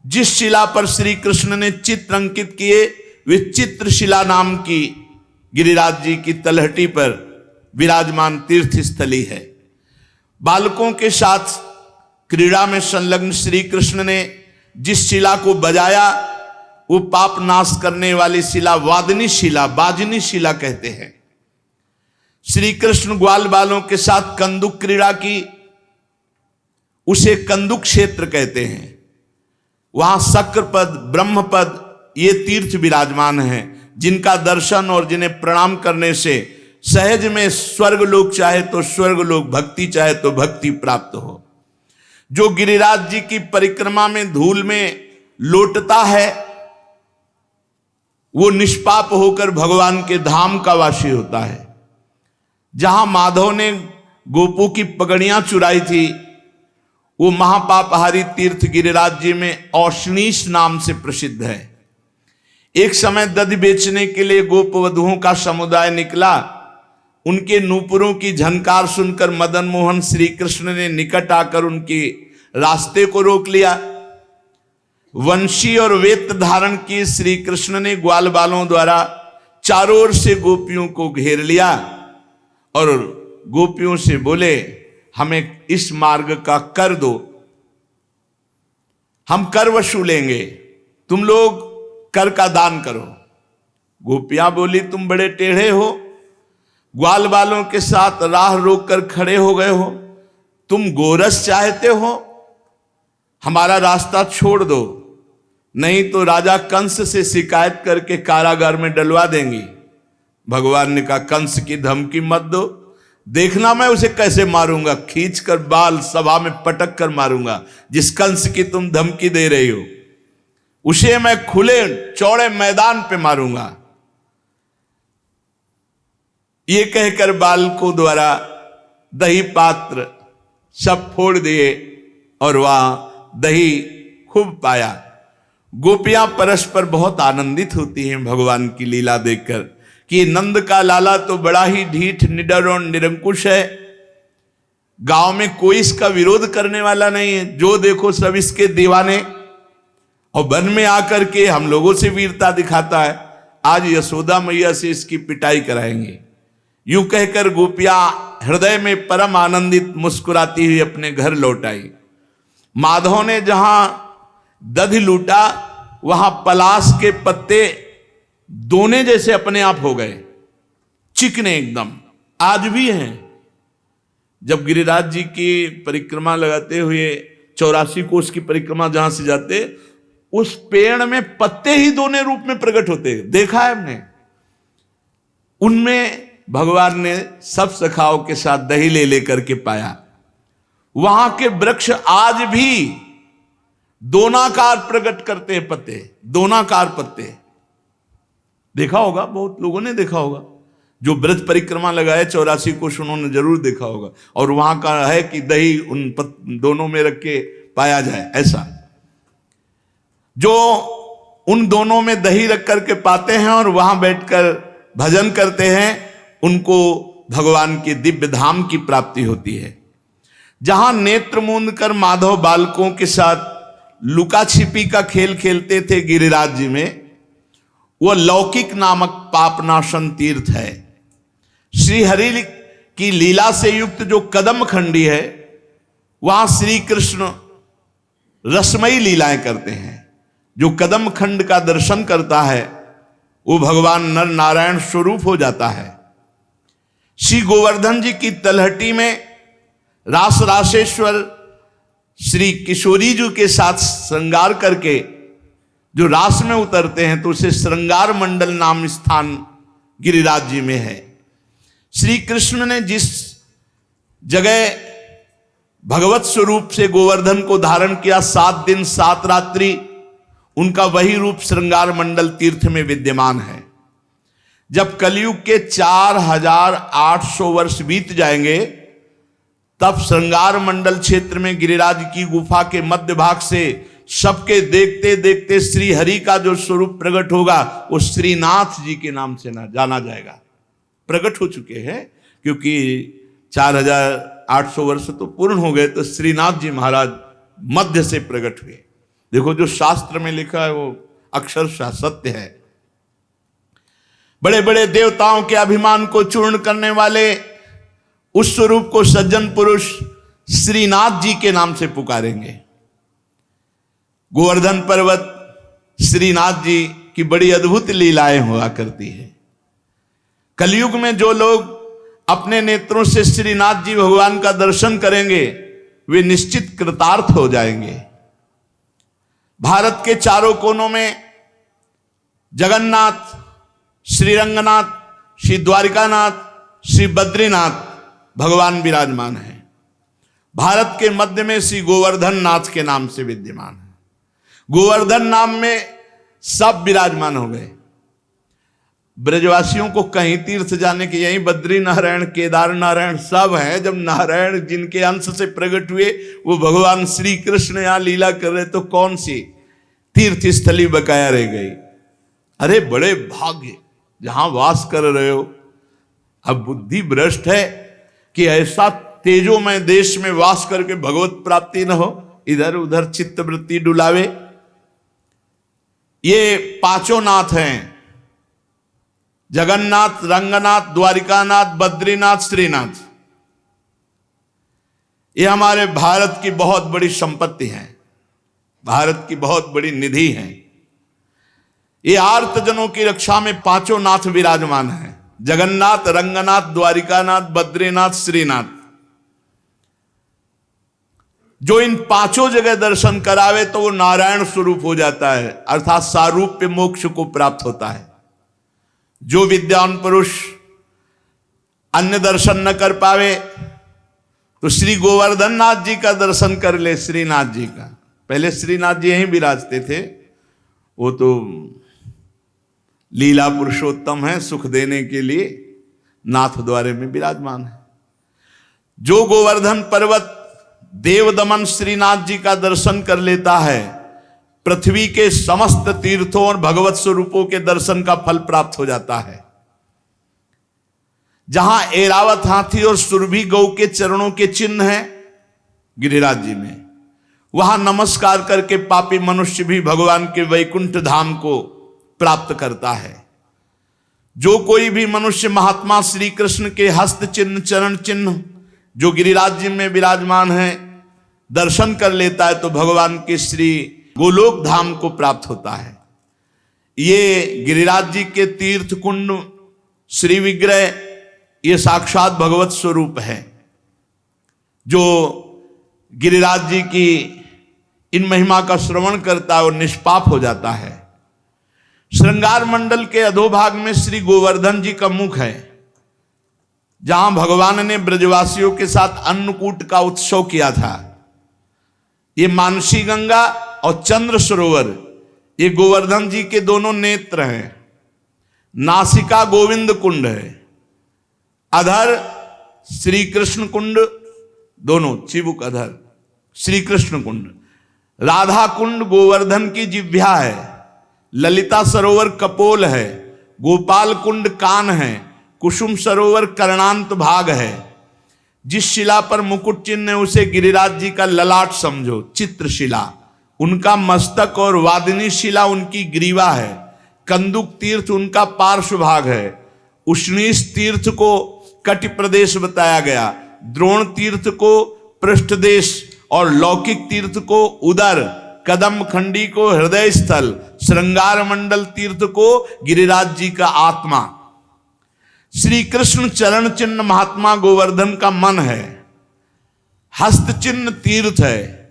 B: जिस शिला पर श्री कृष्ण ने चित्र अंकित किए, वे चित्र शिला नाम की गिरिराज जी की तलहटी पर विराजमान तीर्थ स्थली है। बालकों के साथ क्रीड़ा में संलग्न श्री कृष्ण ने जिस शिला को बजाया, वो पाप नाश करने वाली शिला वादनी शिला, बाजनी शिला कहते हैं। श्री कृष्ण ग्वाल बालों के साथ कंदुक क्रीड़ा की, उसे कंदुक क्षेत्र कहते हैं। वहां शक्रपद, ब्रह्मपद, ये तीर्थ विराजमान हैं, जिनका दर्शन और जिन्हें प्रणाम करने से सहज में स्वर्ग लोक चाहे तो स्वर्ग लोक, भक्ति चाहे तो भक्ति प्राप्त हो। जो गिरिराज जी की परिक्रमा में धूल में लोटता है, वो निष्पाप होकर भगवान के धाम का वासी होता है। जहां माधव ने गोपों की पगड़ियां चुराई थी, वो महापापहारी तीर्थ गिरिराज जी में औशनीश नाम से प्रसिद्ध है। एक समय दधि बेचने के लिए गोप वधुओं का समुदाय निकला। उनके नूपुरों की झनकार सुनकर मदन मोहन श्री कृष्ण ने निकट आकर उनके रास्ते को रोक लिया। वंशी और वेत्र धारण की श्री कृष्ण ने ग्वाल बालों द्वारा चारों ओर से गोपियों को घेर लिया और गोपियों से बोले, हमें इस मार्ग का कर दो, हम कर वसूलेंगे, तुम लोग कर का दान करो। गोपियां बोली, तुम बड़े टेढ़े हो, ग्वाल बालों के साथ राह रोक कर खड़े हो गए हो, तुम गोरस चाहते हो, हमारा रास्ता छोड़ दो, नहीं तो राजा कंस से शिकायत करके कारागार में डलवा देंगी। भगवान ने कहा, कंस की धमकी मत दो, देखना मैं उसे कैसे मारूंगा, खींचकर बाल सभा में पटक कर मारूंगा। जिस कंस की तुम धमकी दे रही हो, उसे मैं खुले चौड़े मैदान पे मारूंगा। ये कहकर बालकों द्वारा दही पात्र सब फोड़ दिए और वह दही खूब पाया। गोपियां परस्पर बहुत आनंदित होती हैं भगवान की लीला देखकर कि नंद का लाला तो बड़ा ही ढीठ, निडर और निरंकुश है। गांव में कोई इसका विरोध करने वाला नहीं है, जो देखो सब इसके दीवाने। और वन में आकर के हम लोगों से वीरता दिखाता है, आज यशोदा मैया से इसकी पिटाई कराएंगे। यूं कहकर गोपियां हृदय में परम आनंदित मुस्कुराती हुई अपने घर लौट आई। माधव ने जहां दधि लूटा वहां पलाश के पत्ते दोने जैसे अपने आप हो गए, चिकने एकदम, आज भी हैं। जब गिरिराज जी की परिक्रमा लगाते हुए 84 कोस की परिक्रमा जहां से जाते, उस पेड़ में पत्ते ही दोने रूप में प्रकट होते, देखा है हमने। उनमें भगवान ने सब सखाओं के साथ दही ले लेकर के पाया। वहां के वृक्ष आज भी दोनाकार प्रकट करते हैं पत्ते, दोनाकार पत्ते। देखा होगा, बहुत लोगों ने देखा होगा, जो ब्रज परिक्रमा लगाए 84 कोष उन्होंने जरूर देखा होगा। और वहां का है कि दही उन दोनों में रख के पाया जाए, ऐसा। जो उन दोनों में दही रख करके पाते हैं और वहां बैठकर भजन करते हैं, उनको भगवान के दिव्य धाम की प्राप्ति होती है। जहां नेत्र मूंद कर माधव बालकों के साथ लुका छिपी का खेल खेलते थे गिरिराज जी में, वह लौकिक नामक पापनाशन तीर्थ है। श्री हरि की लीला से युक्त जो कदम खंडी है, वहां श्री कृष्ण रसमयी लीलाएं करते हैं। जो कदम खंड का दर्शन करता है वो भगवान नर नारायण स्वरूप हो जाता है। श्री गोवर्धन जी की तलहटी में रास रासेश्वर श्री किशोरी जी के साथ श्रृंगार करके जो रास में उतरते हैं, तो उसे श्रृंगार मंडल नाम स्थान गिरिराज जी में है। श्री कृष्ण ने जिस जगह भगवत स्वरूप से गोवर्धन को धारण किया, 7 दिन 7 रात्रि, उनका वही रूप श्रृंगार मंडल तीर्थ में विद्यमान है। जब कलयुग के 4800 वर्ष बीत जाएंगे, तब श्रृंगार मंडल क्षेत्र में गिरिराज की गुफा के मध्य भाग से सबके देखते देखते श्री हरि का जो स्वरूप प्रकट होगा, वो श्रीनाथ जी के नाम से ना जाना जाएगा। प्रकट हो चुके हैं, क्योंकि 4800 वर्ष तो पूर्ण हो गए, तो श्रीनाथ जी महाराज मध्य से प्रकट हुए। देखो, जो शास्त्र में लिखा है वो अक्षरशः सत्य है। बड़े बड़े देवताओं के अभिमान को चूर्ण करने वाले उस स्वरूप को सज्जन पुरुष श्रीनाथ जी के नाम से पुकारेंगे। गोवर्धन पर्वत श्रीनाथ जी की बड़ी अद्भुत लीलाएं हुआ करती है। कलयुग में जो लोग अपने नेत्रों से श्रीनाथ जी भगवान का दर्शन करेंगे, वे निश्चित कृतार्थ हो जाएंगे। भारत के चारों कोनों में जगन्नाथ, श्रीरंगनाथ, श्री द्वारिकानाथ, श्री बद्रीनाथ भगवान विराजमान है। भारत के मध्य में श्री गोवर्धन नाथ के नाम से विद्यमान है। गोवर्धन नाम में सब विराजमान हो गए। ब्रजवासियों को कहीं तीर्थ जाने के, यहीं बद्री नारायण, केदार नारायण सब है। जब नारायण जिनके अंश से प्रकट हुए वो भगवान श्री कृष्ण यहां लीला कर रहे, तो कौन सी तीर्थ स्थली बकाया रह गई। अरे बड़े भाग्य जहां वास कर रहे हो। अब बुद्धि भ्रष्ट है कि ऐसा तेजोमय देश में वास करके भगवत प्राप्ति न हो, इधर उधर चित्त वृत्ति डुलावे। ये पांचों नाथ हैं, जगन्नाथ, रंगनाथ, द्वारिकानाथ, बद्रीनाथ, श्रीनाथ। ये हमारे भारत की बहुत बड़ी संपत्ति है, भारत की बहुत बड़ी निधि है। ये आर्तजनों की रक्षा में पांचों नाथ विराजमान हैं, जगन्नाथ, रंगनाथ, द्वारिकानाथ, बद्रीनाथ, श्रीनाथ। जो इन पांचों जगह दर्शन करावे तो वो नारायण स्वरूप हो जाता है, अर्थात सारूप्य मोक्ष को प्राप्त होता है। जो विद्वान पुरुष अन्य दर्शन न कर पावे तो श्री गोवर्धन नाथ जी का दर्शन कर ले, श्रीनाथ जी का। पहले श्रीनाथ जी यहीं विराजते थे, वो तो लीला पुरुषोत्तम है सुख देने के लिए, नाथ द्वारे में विराजमान है। जो गोवर्धन पर्वत देवदमन श्रीनाथ जी का दर्शन कर लेता है, पृथ्वी के समस्त तीर्थों और भगवत स्वरूपों के दर्शन का फल प्राप्त हो जाता है। जहां ऐरावत हाथी और सुरभि गौ के चरणों के चिन्ह हैं गिरिराज जी में, वहां नमस्कार करके पापी मनुष्य भी भगवान के वैकुंठ धाम को प्राप्त करता है। जो कोई भी मनुष्य महात्मा श्री कृष्ण के हस्त चिन्ह चरण चिन्ह जो गिरिराज जी में विराजमान है दर्शन कर लेता है तो भगवान के श्री गोलोक धाम को प्राप्त होता है। ये गिरिराज जी के तीर्थ कुंड श्री विग्रह ये साक्षात भगवत स्वरूप है। जो गिरिराज जी की इन महिमा का श्रवण करता है और निष्पाप हो जाता है। श्रृंगार मंडल के अधोभाग में श्री गोवर्धन जी का मुख है, जहां भगवान ने ब्रजवासियों के साथ अन्नकूट का उत्सव किया था। ये मानसी गंगा और चंद्र सरोवर ये गोवर्धन जी के दोनों नेत्र हैं। नासिका गोविंद कुंड है, अधर श्री कृष्ण कुंड, दोनों चिबुक अधर श्री कृष्ण कुंड। राधा कुंड गोवर्धन की जिह्वा है, ललिता सरोवर कपोल है, गोपाल कुंड कान है, कुसुम सरोवर कर्णांत भाग है। जिस शिला पर मुकुट चिन्ह है उसे गिरिराज जी का ललाट समझो, चित्रशिला उनका मस्तक और वादिनी शिला उनकी ग्रीवा है। कंदुक तीर्थ उनका पार्श्व भाग है। उष्णीश तीर्थ को कटि प्रदेश बताया गया, द्रोण तीर्थ को पृष्ठदेश और लौकिक तीर्थ को उदर, कदम खंडी को हृदय स्थल, श्रृंगार मंडल तीर्थ को गिरिराज जी का आत्मा। श्री कृष्ण चरण चिन्ह महात्मा गोवर्धन का मन है। हस्त चिन्ह तीर्थ है,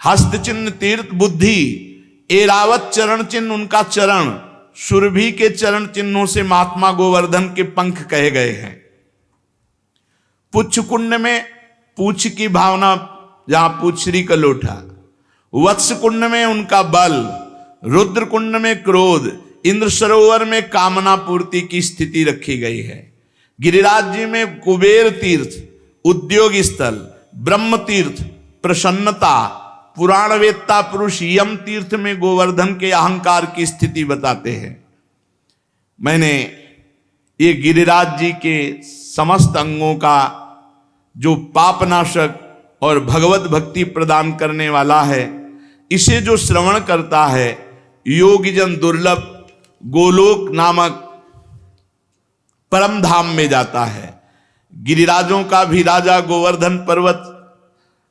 B: हस्त चिन्ह तीर्थ बुद्धि। ऐरावत चरण चिन्ह उनका चरण, सुरभि के चरण चिन्हों से महात्मा गोवर्धन के पंख कहे गए हैं। पुच्छ कुंड में पूछ की भावना, जहां पूछरी का लोटा। वत्स कुंड में उनका बल, रुद्र कुंड में क्रोध, इंद्र सरोवर में कामना पूर्ति की स्थिति रखी गई है। गिरिराज जी में कुबेर तीर्थ उद्योग स्थल, ब्रह्म तीर्थ प्रसन्नता, पुराणवेत्ता पुरुष यम तीर्थ में गोवर्धन के अहंकार की स्थिति बताते हैं। मैंने ये गिरिराज जी के समस्त अंगों का जो पापनाशक और भगवत भक्ति प्रदान करने वाला है, इसे जो श्रवण करता है योगीजन दुर्लभ गोलोक नामक परम धाम में जाता है। गिरिराजों का भी राजा गोवर्धन पर्वत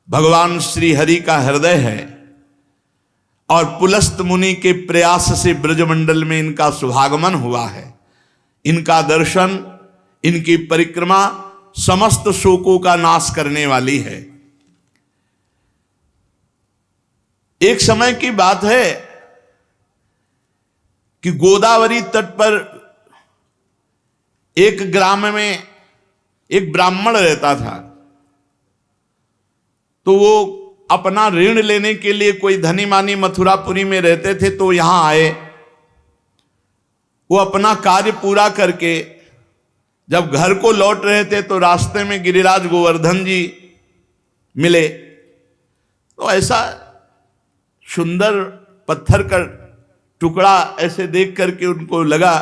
B: भगवान श्री हरि का हृदय है और पुलस्त मुनि के प्रयास से ब्रजमंडल में इनका शुभागमन हुआ है। इनका दर्शन, इनकी परिक्रमा समस्त शोकों का नाश करने वाली है। एक समय की बात है कि गोदावरी तट पर एक ग्राम में एक ब्राह्मण रहता था। तो वो अपना ऋण लेने के लिए, कोई धनी मानी मथुरापुरी में रहते थे तो यहां आए। वो अपना कार्य पूरा करके जब घर को लौट रहे थे तो रास्ते में गिरिराज गोवर्धन जी मिले। तो ऐसा सुंदर पत्थर का टुकड़ा ऐसे देख करके उनको लगा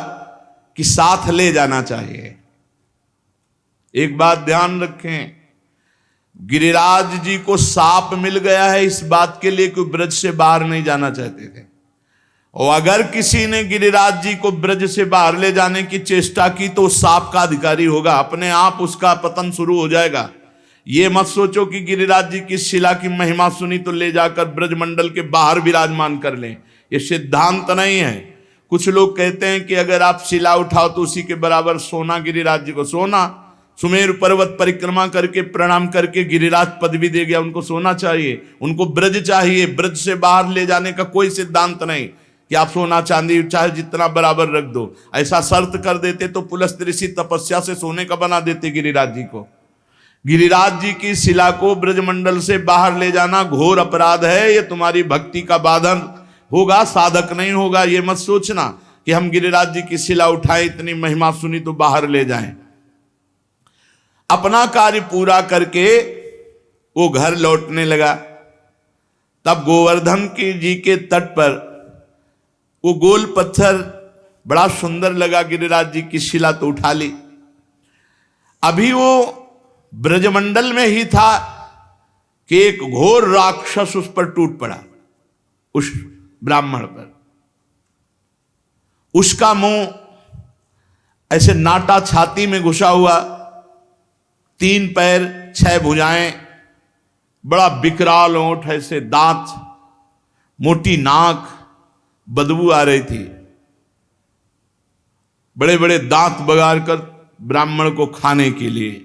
B: कि साथ ले जाना चाहिए। एक बात ध्यान रखें, गिरिराज जी को साप मिल गया है इस बात के लिए कि ब्रज से बाहर नहीं जाना चाहते थे। और अगर किसी ने गिरिराज जी को ब्रज से बाहर ले जाने की चेष्टा की तो साप का अधिकारी होगा, अपने आप उसका पतन शुरू हो जाएगा। ये मत सोचो कि गिरिराज जी की शिला की महिमा सुनी तो ले जाकर ब्रजमंडल के बाहर विराजमान कर लें, ये सिद्धांत नहीं है। कुछ लोग कहते हैं कि अगर आप शिला उठाओ तो उसी के बराबर सोना गिरिराज जी को, सोना सुमेरु पर्वत परिक्रमा करके प्रणाम करके गिरिराज पदवी दे गया, उनको सोना चाहिए, उनको ब्रज चाहिए। ब्रज से बाहर ले जाने का कोई सिद्धांत नहीं कि आप सोना चांदी चाहे जितना बराबर रख दो। ऐसा शर्त कर देते तो पुलस्त ऋषि तपस्या से सोने का बना देते गिरिराज जी को। गिरिराज जी की शिला को ब्रजमंडल से बाहर ले जाना घोर अपराध है। ये तुम्हारी भक्ति का बाधन होगा, साधक नहीं होगा। ये मत सोचना कि हम गिरिराज जी की शिला उठाएं, इतनी महिमा सुनी तो बाहर ले जाएं। अपना कार्य पूरा करके वो घर लौटने लगा। तब गोवर्धन की जी के तट पर वो गोल पत्थर बड़ा सुंदर लगा, गिरिराज जी की शिला तो उठा ली। अभी वो ब्रजमंडल में ही था कि एक घोर राक्षस उस पर टूट पड़ा, उस ब्राह्मण पर। उसका मुंह ऐसे नाटा छाती में घुसा हुआ, 3 पैर 6 भुजाएं, बड़ा विकराल ओंठ, ऐसे दांत, मोटी नाक, बदबू आ रही थी। बड़े बड़े दांत बगाड़ कर ब्राह्मण को खाने के लिए।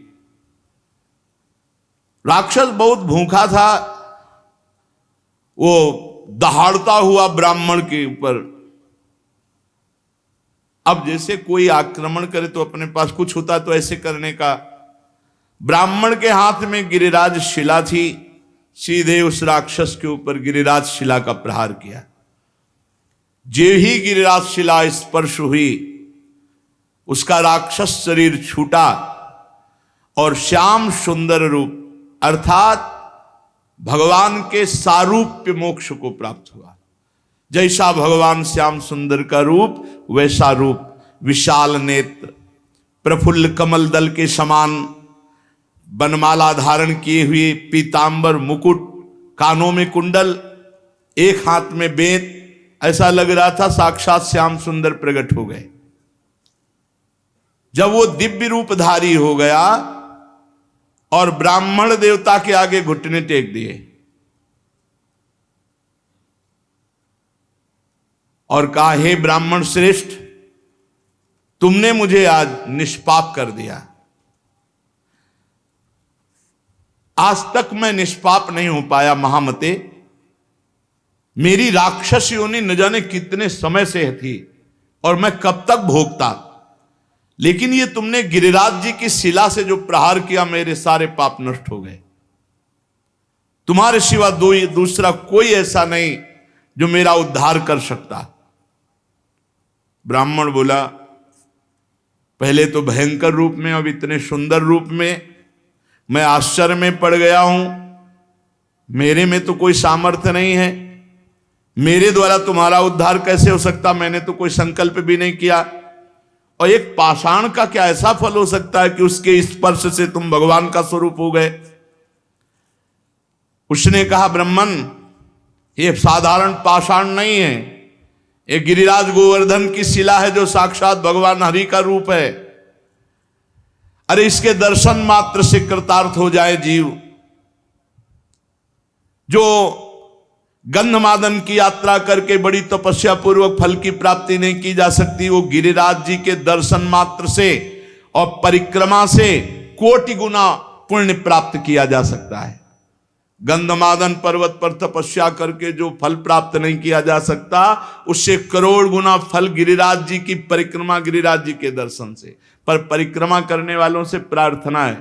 B: राक्षस बहुत भूखा था, वो दहाड़ता हुआ ब्राह्मण के ऊपर। अब जैसे कोई आक्रमण करे तो अपने पास कुछ होता तो ऐसे करने का। ब्राह्मण के हाथ में गिरिराज शिला थी, सीधे उस राक्षस के ऊपर गिरिराज शिला का प्रहार किया। जे ही गिरिराज शिला स्पर्श हुई, उसका राक्षस शरीर छूटा और श्याम सुंदर रूप अर्थात भगवान के सारूप्य मोक्ष को प्राप्त हुआ। जैसा भगवान श्याम सुंदर का रूप वैसा रूप, विशाल नेत्र, प्रफुल्ल कमल दल के समान बनमाला धारण किए हुए, पीतांबर मुकुट, कानों में कुंडल, एक हाथ में बेंत, ऐसा लग रहा था साक्षात श्याम सुंदर प्रकट हो गए। जब वो दिव्य रूपधारी हो गया और ब्राह्मण देवता के आगे घुटने टेक दिए और कहा, हे ब्राह्मण श्रेष्ठ, तुमने मुझे आज निष्पाप कर दिया। आज तक मैं निष्पाप नहीं हो पाया महामते। मेरी राक्षस योनि न जाने कितने समय से थी और मैं कब तक भोगता, लेकिन ये तुमने गिरिराज जी की शिला से जो प्रहार किया, मेरे सारे पाप नष्ट हो गए। तुम्हारे सिवा दूसरा कोई ऐसा नहीं जो मेरा उद्धार कर सकता। ब्राह्मण बोला, पहले तो भयंकर रूप में, अब इतने सुंदर रूप में मैं आश्चर्य में पड़ गया हूं। मेरे में तो कोई सामर्थ्य नहीं है, मेरे द्वारा तुम्हारा उद्धार कैसे हो सकता? मैंने तो कोई संकल्प भी नहीं किया। और एक पाषाण का क्या ऐसा फल हो सकता है कि उसके स्पर्श से तुम भगवान का स्वरूप हो गए? उसने कहा, ब्राह्मण, ये साधारण पाषाण नहीं है, ये गिरिराज गोवर्धन की शिला है जो साक्षात भगवान हरि का रूप है। अरे इसके दर्शन मात्र से कृतार्थ हो जाए जीव। जो गंधमादन की यात्रा करके बड़ी तपस्या पूर्वक फल की प्राप्ति नहीं की जा सकती, वो गिरिराज जी के दर्शन मात्र से और परिक्रमा से कोटि गुना पुण्य प्राप्त किया जा सकता है। गंधमादन पर्वत पर तपस्या करके जो फल प्राप्त नहीं किया जा सकता, उससे करोड़ गुना फल गिरिराज जी की परिक्रमा, गिरिराज जी के दर्शन से। पर परिक्रमा करने वालों से प्रार्थना है,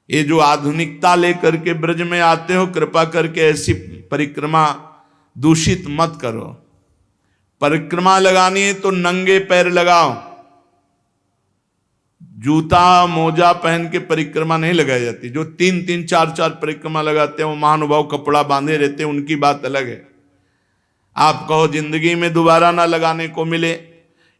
B: ये जो आधुनिकता लेकर के ब्रज में आते हो, कृपा करके ऐसी परिक्रमा दूषित मत करो। परिक्रमा लगानी है तो नंगे पैर लगाओ, जूता मोजा पहन के परिक्रमा नहीं लगाई जाती। जो 3-3, 4-4 परिक्रमा लगाते हैं वो महानुभाव कपड़ा बांधे रहते हैं, उनकी बात अलग है। आप कहो जिंदगी में दोबारा ना लगाने को मिले,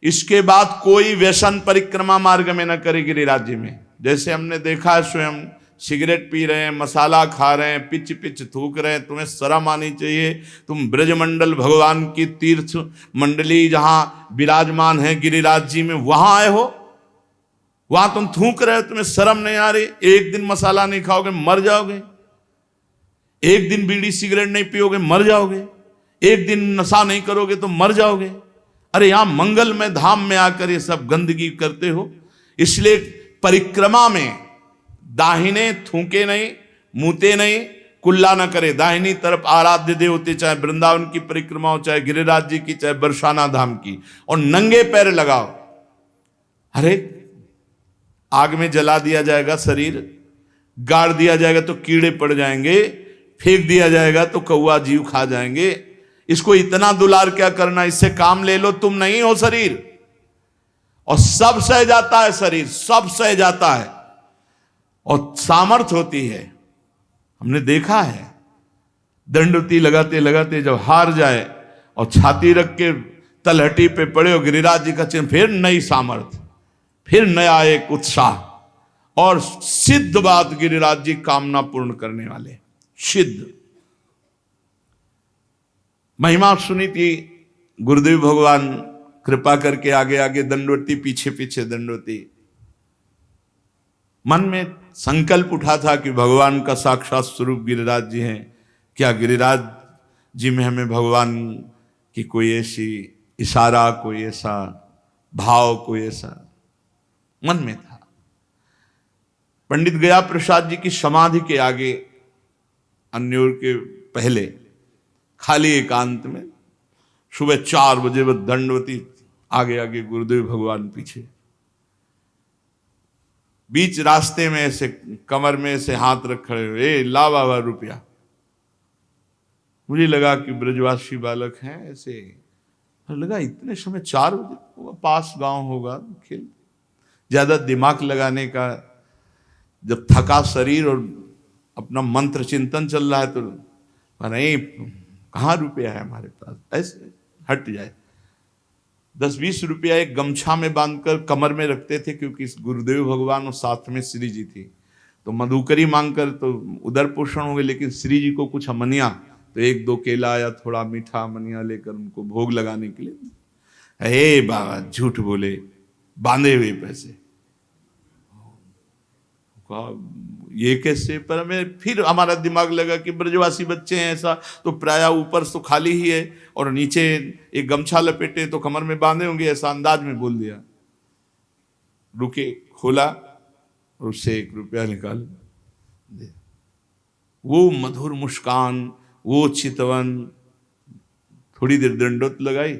B: इसके बाद कोई व्यसन परिक्रमा मार्ग में न करे गिरिराज जी में। जैसे हमने देखा है, स्वयं सिगरेट पी रहे हैं, मसाला खा रहे हैं, पिच पिच थूक रहे हैं, तुम्हें शर्म आनी चाहिए। तुम ब्रजमंडल भगवान की तीर्थ मंडली जहां विराजमान है गिरिराज जी में, वहां आए हो, वहां तुम थूक रहे हो, तुम्हें शर्म नहीं आ रही? एक दिन मसाला नहीं खाओगे मर जाओगे, एक दिन बीड़ी सिगरेट नहीं पियोगे मर जाओगे, एक दिन नशा नहीं करोगे तो मर जाओगे। अरे यहां मंगलमय धाम में आकर ये सब गंदगी करते हो। इसलिए परिक्रमा में दाहिने थूके नहीं, मुते नहीं, कुल्ला न करे। दाहिनी तरफ आराध्य देवते, चाहे वृंदावन की परिक्रमा हो, चाहे गिरिराज जी की, चाहे बरसाना धाम की, और नंगे पैर लगाओ। अरे आग में जला दिया जाएगा शरीर, गाड़ दिया जाएगा तो कीड़े पड़ जाएंगे, फेंक दिया जाएगा तो कौवा जीव खा जाएंगे। इसको इतना दुलार क्या करना, इससे काम ले लो, तुम नहीं हो शरीर। और सब सह जाता है शरीर, सब सह जाता है और सामर्थ्य होती है। हमने देखा है दंडवती लगाते लगाते जब हार जाए और छाती रख के तलहटी पे पड़े हो गिरिराज जी का चिन्ह, फिर नई सामर्थ्य, फिर नया एक उत्साह। और सिद्ध बात, गिरिराज जी कामना पूर्ण करने वाले, सिद्ध। महिमा सुनी थी, गुरुदेव भगवान कृपा करके आगे आगे दंडवती, पीछे पीछे दंडवती। मन में संकल्प उठा था कि भगवान का साक्षात स्वरूप गिरिराज जी हैं, क्या गिरिराज जी में हमें भगवान की कोई ऐसी इशारा, कोई ऐसा भाव, कोई ऐसा मन में था। पंडित गया प्रसाद जी की समाधि के आगे, अन्योर के पहले, खाली एकांत में सुबह 4 बजे वह दंडवती, आगे आगे गुरुदेव भगवान पीछे। बीच रास्ते में ऐसे कमर में ऐसे हाथ रख खड़े हुए, ए ला बाबा रुपया। मुझे लगा कि ब्रजवासी बालक हैं ऐसे, लगा इतने समय 4 बजे, पास गांव होगा, खेल ज्यादा दिमाग लगाने का, जब थका शरीर और अपना मंत्र चिंतन चल रहा है तो नहीं, कहाँ रुपया है हमारे पास, ऐसे हट जाए। 10-20 रुपया एक गमछा में बांधकर कमर में रखते थे, क्योंकि गुरुदेव भगवान और साथ में श्री जी थी, तो मधुकरी मांगकर तो उधर पोषण हो गए, लेकिन श्री जी को कुछ अमनिया, तो 1-2 केला या थोड़ा मीठा अमनिया लेकर उनको भोग लगाने के लिए, हे बाबा झूठ बोले, बांधे हुए पैसे, ये कैसे। पर हमें फिर हमारा दिमाग लगा कि ब्रजवासी बच्चे हैं ऐसा, तो प्राय ऊपर तो खाली ही है और नीचे एक गमछा लपेटे तो कमर में बांधे होंगे, ऐसा अंदाज में बोल दिया। रुके, खोला और उससे 1 रुपया निकाल दे। वो मधुर मुस्कान, वो चितवन, थोड़ी देर दंडवत लगाई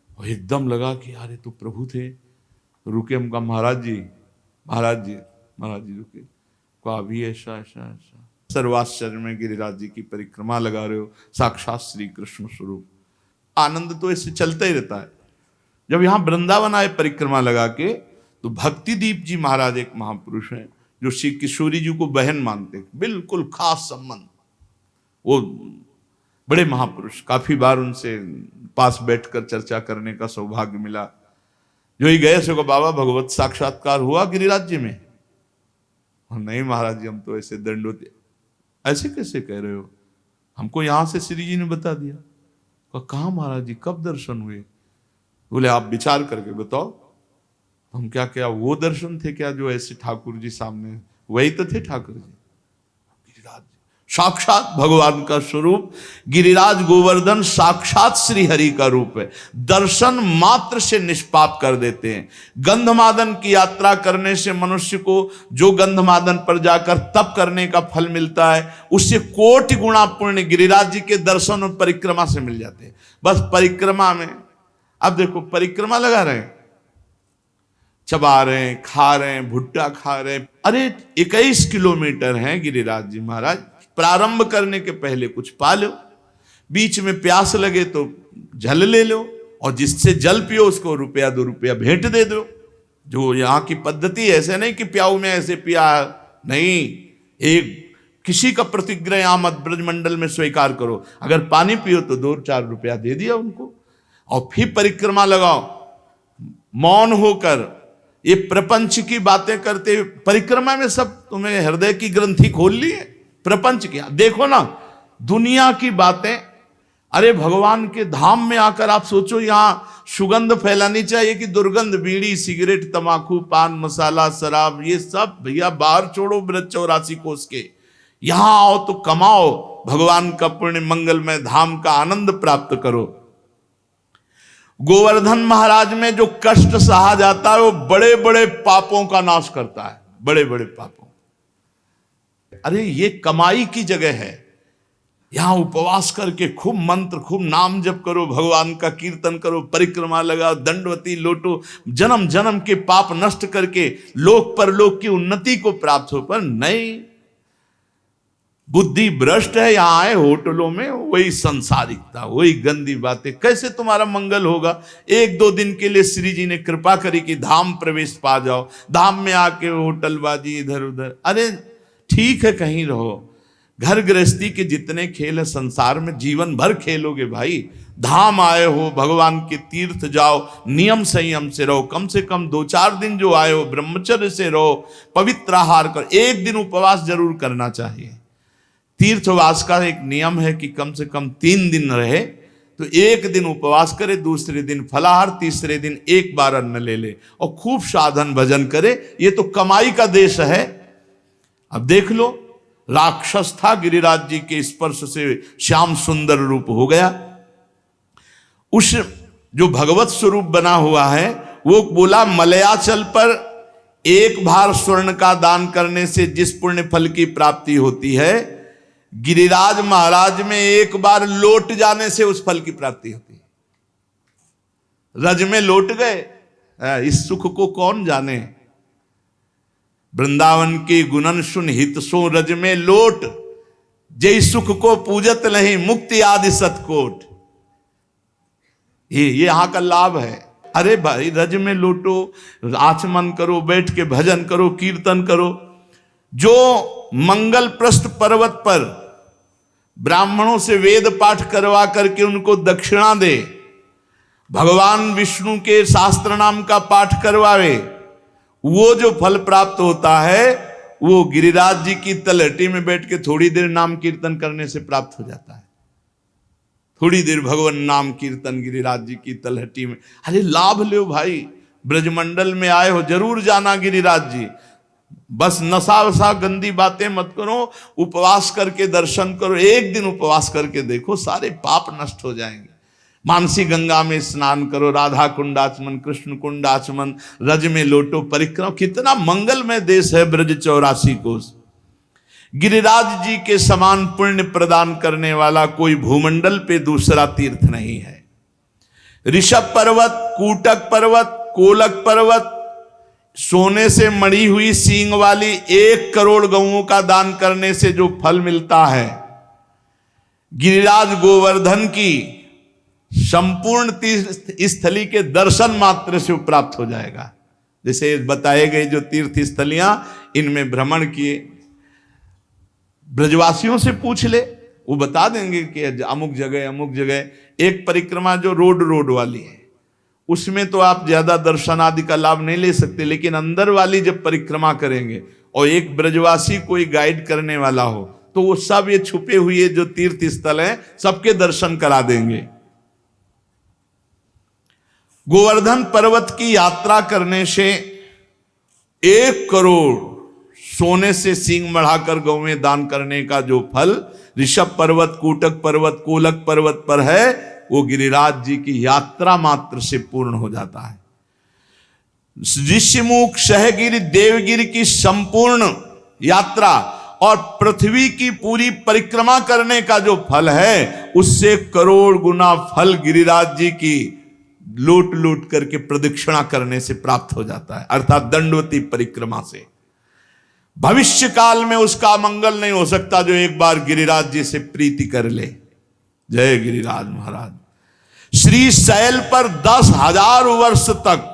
B: और एकदम लगा कि यार ये तो प्रभु थे। रुके, हम कहा महाराज जी रुके, को अभी ऐसा ऐसा ऐसा सर्वाश्चर्य में गिरिराज जी की परिक्रमा लगा रहे हो, साक्षात श्री कृष्ण स्वरूप। आनंद तो ऐसे चलता ही रहता है। जब यहाँ वृंदावन आए परिक्रमा लगा के, तो भक्तिदीप जी महाराज एक महापुरुष हैं जो श्री किशोरी जी को बहन मानते, बिल्कुल खास संबंध। वो बड़े महापुरुष, काफी बार उनसे पास बैठकर चर्चा करने का सौभाग्य मिला। जो ही गए सो बाबा भगवत साक्षात्कार हुआ गिरिराज जी में। नहीं महाराज जी, हम तो ऐसे दंडवती। ऐसे कैसे कह रहे हो, हमको यहां से श्री जी ने बता दिया। कहा महाराज जी, कब दर्शन हुए? बोले आप विचार करके बताओ। हम क्या क्या वो दर्शन थे क्या जो ऐसे ठाकुर जी सामने? वही तो थे ठाकुर जी, गिरिराज जी, साक्षात भगवान का स्वरूप। गिरिराज गोवर्धन साक्षात श्री हरि का रूप है। दर्शन मात्र से निष्पाप कर देते हैं। गंधमादन की यात्रा करने से मनुष्य को जो गंधमादन पर जाकर तप करने का फल मिलता है, उससे कोटि गुणा पुण्य गिरिराज जी के दर्शन और परिक्रमा से मिल जाते हैं। बस परिक्रमा में, अब देखो परिक्रमा लगा रहे हैं, चबा रहे हैं, खा रहे हैं, भुट्टा खा रहे हैं। अरे 21 किलोमीटर है गिरिराज जी महाराज। प्रारंभ करने के पहले कुछ पा लो, बीच में प्यास लगे तो जल ले लो, और जिससे जल पियो उसको 1-2 रुपया भेंट दे दो। जो यहाँ की पद्धति, ऐसे नहीं कि प्याऊ में ऐसे पिया नहीं, एक किसी का प्रतिग्रह यहाँ मत ब्रजमंडल में स्वीकार करो। अगर पानी पियो तो 2-4 रुपया दे दिया उनको, और फिर परिक्रमा लगाओ मौन होकर। ये प्रपंच की बातें करते, परिक्रमा में सब तुम्हें हृदय की ग्रंथि खोल ली है। प्रपंच की देखो ना, दुनिया की बातें। अरे भगवान के धाम में आकर आप सोचो, यहाँ सुगंध फैलानी चाहिए कि दुर्गंध? बीड़ी, सिगरेट, तमाकू, पान मसाला, शराब, ये सब भैया बाहर छोड़ो ब्रज 84 कोस के। यहां आओ तो कमाओ भगवान का पुण्य, मंगलमय धाम का आनंद प्राप्त करो। गोवर्धन महाराज में जो कष्ट सहा जाता है वो बड़े बड़े पापों का नाश करता है, बड़े बड़े पापों। अरे ये कमाई की जगह है। यहां उपवास करके खूब मंत्र, खूब नाम जप करो, भगवान का कीर्तन करो, परिक्रमा लगाओ, दंडवती लोटो, जन्म जन्म के पाप नष्ट करके लोक परलोक की उन्नति को प्राप्त हो। पर नहीं, बुद्धि भ्रष्ट है, यहां आए होटलों में वही संसारिकता, वही गंदी बातें, कैसे तुम्हारा मंगल होगा। एक दो दिन के लिए श्री जी ने कृपा करी कि धाम प्रवेश पा जाओ, धाम में आके होटलबाजी इधर उधर। अरे ठीक है कहीं रहो, घर गृहस्थी के जितने खेल है संसार में जीवन भर खेलोगे भाई। धाम आए हो, भगवान के तीर्थ जाओ, नियम संयम से रहो, कम से कम 2-4 दिन जो आए हो ब्रह्मचर्य से रहो, पवित्र आहार करो, एक दिन उपवास जरूर करना चाहिए। तीर्थवास का एक नियम है कि कम से कम 3 दिन रहे तो एक दिन उपवास करे, दूसरे दिन फलाहार, तीसरे दिन एक बार अन्न ले ले और खूब साधन भजन करे। ये तो कमाई का देश है। अब देख लो, राक्षस था, गिरिराज जी के स्पर्श से श्याम सुंदर रूप हो गया। उस जो भगवत स्वरूप बना हुआ है वो बोला, मलयाचल पर एक भार स्वर्ण का दान करने से जिस पुण्य फल की प्राप्ति होती है, गिरिराज महाराज में एक बार लौट जाने से उस फल की प्राप्ति होती है। रज में लौट गए, इस सुख को कौन जाने। वृंदावन के गुणन सुन हित सो रज में लोट, जय सुख को पूजत नहीं मुक्ति आदि सतकोट। ये यहां का लाभ है। अरे भाई रज में लौटो, आचमन करो, बैठ के भजन करो, कीर्तन करो। जो मंगल प्रस्थ पर्वत पर ब्राह्मणों से वेद पाठ करवा करके उनको दक्षिणा दे, भगवान विष्णु के शास्त्र नाम का पाठ करवावे, वो जो फल प्राप्त होता है वो गिरिराज जी की तलहटी में बैठ के थोड़ी देर नाम कीर्तन करने से प्राप्त हो जाता है। थोड़ी देर भगवान नाम कीर्तन गिरिराज जी की तलहटी में। अरे लाभ लो भाई, ब्रजमंडल में आए हो जरूर जाना गिरिराज जी। बस नशा वशा गंदी बातें मत करो, उपवास करके दर्शन करो, एक दिन उपवास करके देखो, सारे पाप नष्ट हो जाएंगे। मानसी गंगा में स्नान करो, राधा कुंडाचमन, कृष्ण कुंडाचमन, रज में लोटो परिक्रमा। कितना मंगलमय देश है ब्रज 84 कोस। गिरिराज जी के समान पुण्य प्रदान करने वाला कोई भूमंडल पे दूसरा तीर्थ नहीं है। ऋषभ पर्वत, कूटक पर्वत, कोलक पर्वत, सोने से मड़ी हुई सींग वाली 1 करोड़ गऊओं का दान करने से जो फल मिलता है, गिरिराज गोवर्धन की संपूर्ण तीर्थ स्थली के दर्शन मात्र से प्राप्त हो जाएगा। जैसे बताए गए जो तीर्थ स्थलियां, इनमें भ्रमण किए, ब्रजवासियों से पूछ ले, वो बता देंगे कि अमुक जगह। एक परिक्रमा जो रोड वाली है उसमें तो आप ज्यादा दर्शन आदि का लाभ नहीं ले सकते, लेकिन अंदर वाली जब परिक्रमा करेंगे और एक ब्रजवासी कोई गाइड करने वाला हो तो वो सब ये छुपे हुए जो तीर्थ स्थल हैं सबके दर्शन करा देंगे। गोवर्धन पर्वत की यात्रा करने से 1 करोड़ सोने से सींग बढ़ाकर गौ में दान करने का जो फल ऋषभ पर्वत, कूटक पर्वत, कोलक पर्वत पर है, वो गिरिराज जी की यात्रा मात्र से पूर्ण हो जाता है। ऋषिमुख, सहगिरि, देवगिरि की संपूर्ण यात्रा और पृथ्वी की पूरी परिक्रमा करने का जो फल है, उससे करोड़ गुना फल गिरिराज जी की लूट करके प्रदक्षिणा करने से प्राप्त हो जाता है, अर्थात दंडवती परिक्रमा से। भविष्य काल में उसका मंगल नहीं हो सकता जो एक बार गिरिराज जी से प्रीति कर ले। जय गिरिराज महाराज। श्री शैल पर 10,000 वर्ष तक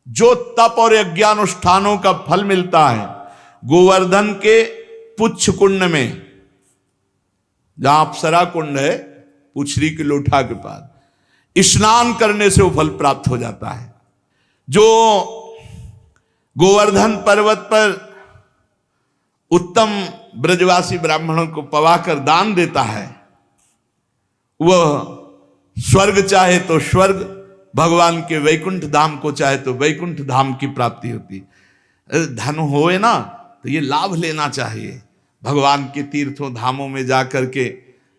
B: जो तप और यज्ञानुष्ठानों का फल मिलता है, गोवर्धन के पुच्छ कुंड में, जहां अप्सरा कुंड है पुछरी के लोठा के पास, स्नान करने से वो फल प्राप्त हो जाता है। जो गोवर्धन पर्वत पर उत्तम ब्रजवासी ब्राह्मणों को पवाकर दान देता है, वह स्वर्ग चाहे तो स्वर्ग, भगवान के वैकुंठ धाम को चाहे तो वैकुंठ धाम की प्राप्ति होती। धन होए ना तो ये लाभ लेना चाहिए। भगवान के तीर्थों धामों में जाकर के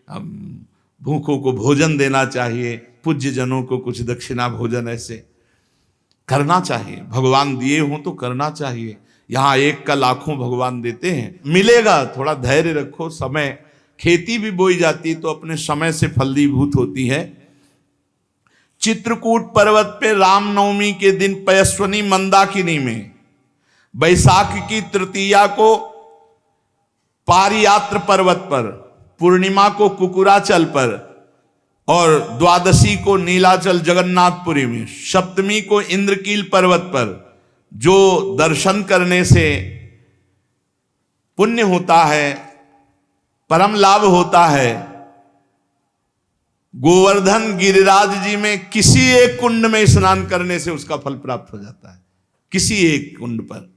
B: भूखों को भोजन देना चाहिए, पूज्य जनों को कुछ दक्षिणा भोजन ऐसे करना चाहिए। भगवान दिए हों तो करना चाहिए। यहाँ एक का लाखों भगवान देते हैं, मिलेगा। थोड़ा धैर्य रखो। समय, खेती भी बोई जाती तो अपने समय से फलीभूत होती है। चित्रकूट पर्वत पे रामनवमी के दिन पयस्वनी मंदाकिनी में वैशाख की तृतीया को पारियात्र पर्वत पर, पूर्णिमा को कुकुराचल पर, और द्वादशी को नीलाचल जगन्नाथपुरी में, सप्तमी को इंद्रकील पर्वत पर जो दर्शन करने से पुण्य होता है, परम लाभ होता है, गोवर्धन गिरिराज जी में किसी एक कुंड में स्नान करने से उसका फल प्राप्त हो जाता है। किसी एक कुंड पर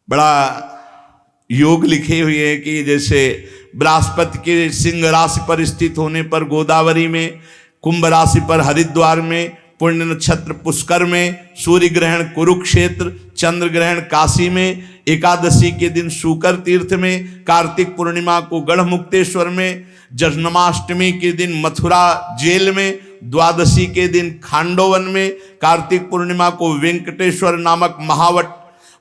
B: बड़ा योग लिखे हुए हैं कि जैसे बृहस्पति के सिंह राशि पर स्थित होने पर गोदावरी में, कुंभ राशि पर हरिद्वार में, पुण्य नक्षत्र पुष्कर में, सूर्य ग्रहण कुरुक्षेत्र, चंद्र ग्रहण काशी में, एकादशी के दिन शुकर तीर्थ में, कार्तिक पूर्णिमा को गढ़मुक्तेश्वर में, जन्माष्टमी के दिन मथुरा जेल में, द्वादशी के दिन खांडोवन में, कार्तिक पूर्णिमा को वेंकटेश्वर नामक महावट,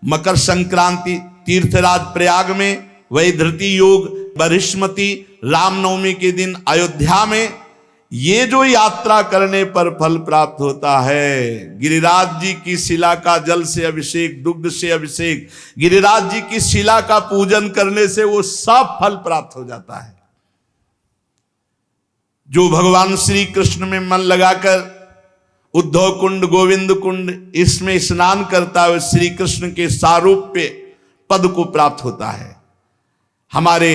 B: मकर संक्रांति तीर्थराज प्रयाग में, वैधृति योग बरिष्मती, रामनवमी के दिन अयोध्या में। ये जो यात्रा करने पर फल प्राप्त होता है, गिरिराज जी की शिला का जल से अभिषेक, दुग्ध से अभिषेक, गिरिराज जी की शिला का पूजन करने से वो सब फल प्राप्त हो जाता है। जो भगवान श्री कृष्ण में मन लगाकर उद्धव कुंड, गोविंद कुंड इसमें स्नान करता है, श्री कृष्ण के सारूप्य पद को प्राप्त होता है। हमारे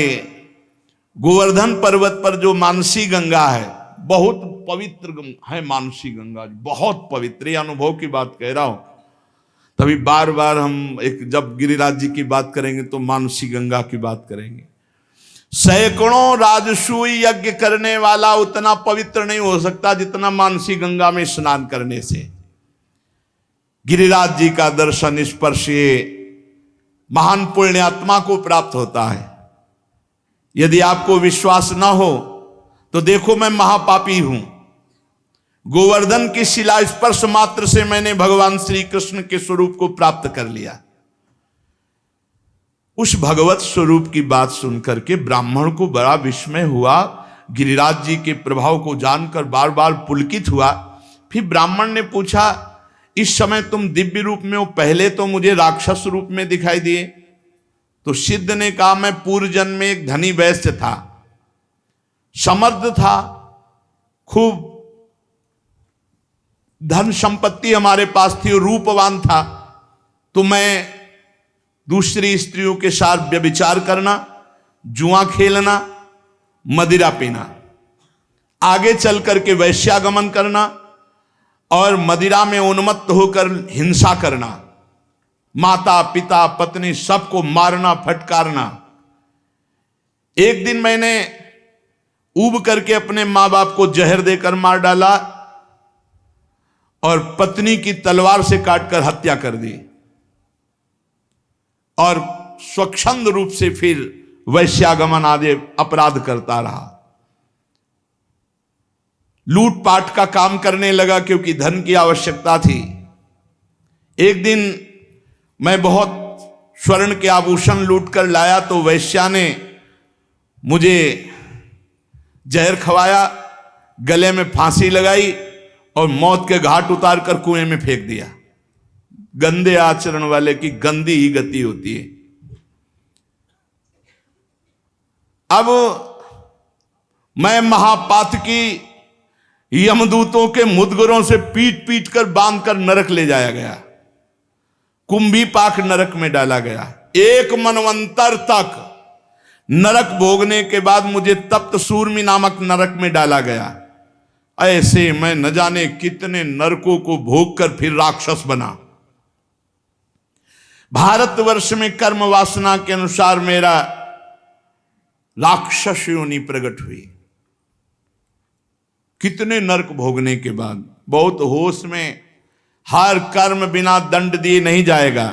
B: गोवर्धन पर्वत पर जो मानसी गंगा है, बहुत पवित्र है मानसी गंगा, बहुत पवित्र, ये अनुभव की बात कह रहा हूं। तभी बार बार हम जब गिरिराज जी की बात करेंगे तो मानसी गंगा की बात करेंगे। सैकड़ों राजसूय यज्ञ करने वाला उतना पवित्र नहीं हो सकता जितना मानसी गंगा में स्नान करने से। गिरिराज जी का दर्शन स्पर्श ये महान पुण्यात्मा को प्राप्त होता है। यदि आपको विश्वास न हो तो देखो, मैं महापापी हूं, गोवर्धन की शिला स्पर्श मात्र से मैंने भगवान श्री कृष्ण के स्वरूप को प्राप्त कर लिया। उस भगवत स्वरूप की बात सुनकर के ब्राह्मण को बड़ा विस्मय हुआ, गिरिराज जी के प्रभाव को जानकर बार बार पुलकित हुआ। फिर ब्राह्मण ने पूछा, इस समय तुम दिव्य रूप में हो, पहले तो मुझे राक्षस रूप में दिखाई दिए। तो सिद्ध ने कहा, मैं पूर्व जन्म में एक धनी वैश्य था, समर्थ था, खूब धन संपत्ति हमारे पास थी, रूपवान था, तो मैं दूसरी स्त्रियों के साथ व्यभिचार करना, जुआ खेलना, मदिरा पीना, आगे चल करके वैश्यागमन करना और मदिरा में उन्मत्त होकर हिंसा करना, माता पिता पत्नी सबको मारना फटकारना। एक दिन मैंने ऊब करके अपने मां बाप को जहर देकर मार डाला और पत्नी की तलवार से काटकर हत्या कर दी और स्वच्छंद रूप से फिर वैश्यागमन आदि अपराध करता रहा। लूटपाट का काम करने लगा क्योंकि धन की आवश्यकता थी। एक दिन मैं बहुत स्वर्ण के आभूषण लूट कर लाया तो वैश्या ने मुझे जहर खवाया, गले में फांसी लगाई और मौत के घाट उतार कर कुएं में फेंक दिया। गंदे आचरण वाले की गंदी ही गति होती है। अब मैं महापातकी यमदूतों के मुदगरों से पीट पीट कर बांध कर नरक ले जाया गया, कुंभी पाक नरक में डाला गया। एक मनवंतर तक नरक भोगने के बाद मुझे तप्त सूर्मी नामक नरक में डाला गया। ऐसे मैं न जाने कितने नरकों को भोग कर फिर राक्षस बना। भारतवर्ष में कर्म वासना के अनुसार मेरा राक्षस योनि प्रकट हुई। कितने नरक भोगने के बाद, बहुत होश में, हर कर्म बिना दंड दिए नहीं जाएगा।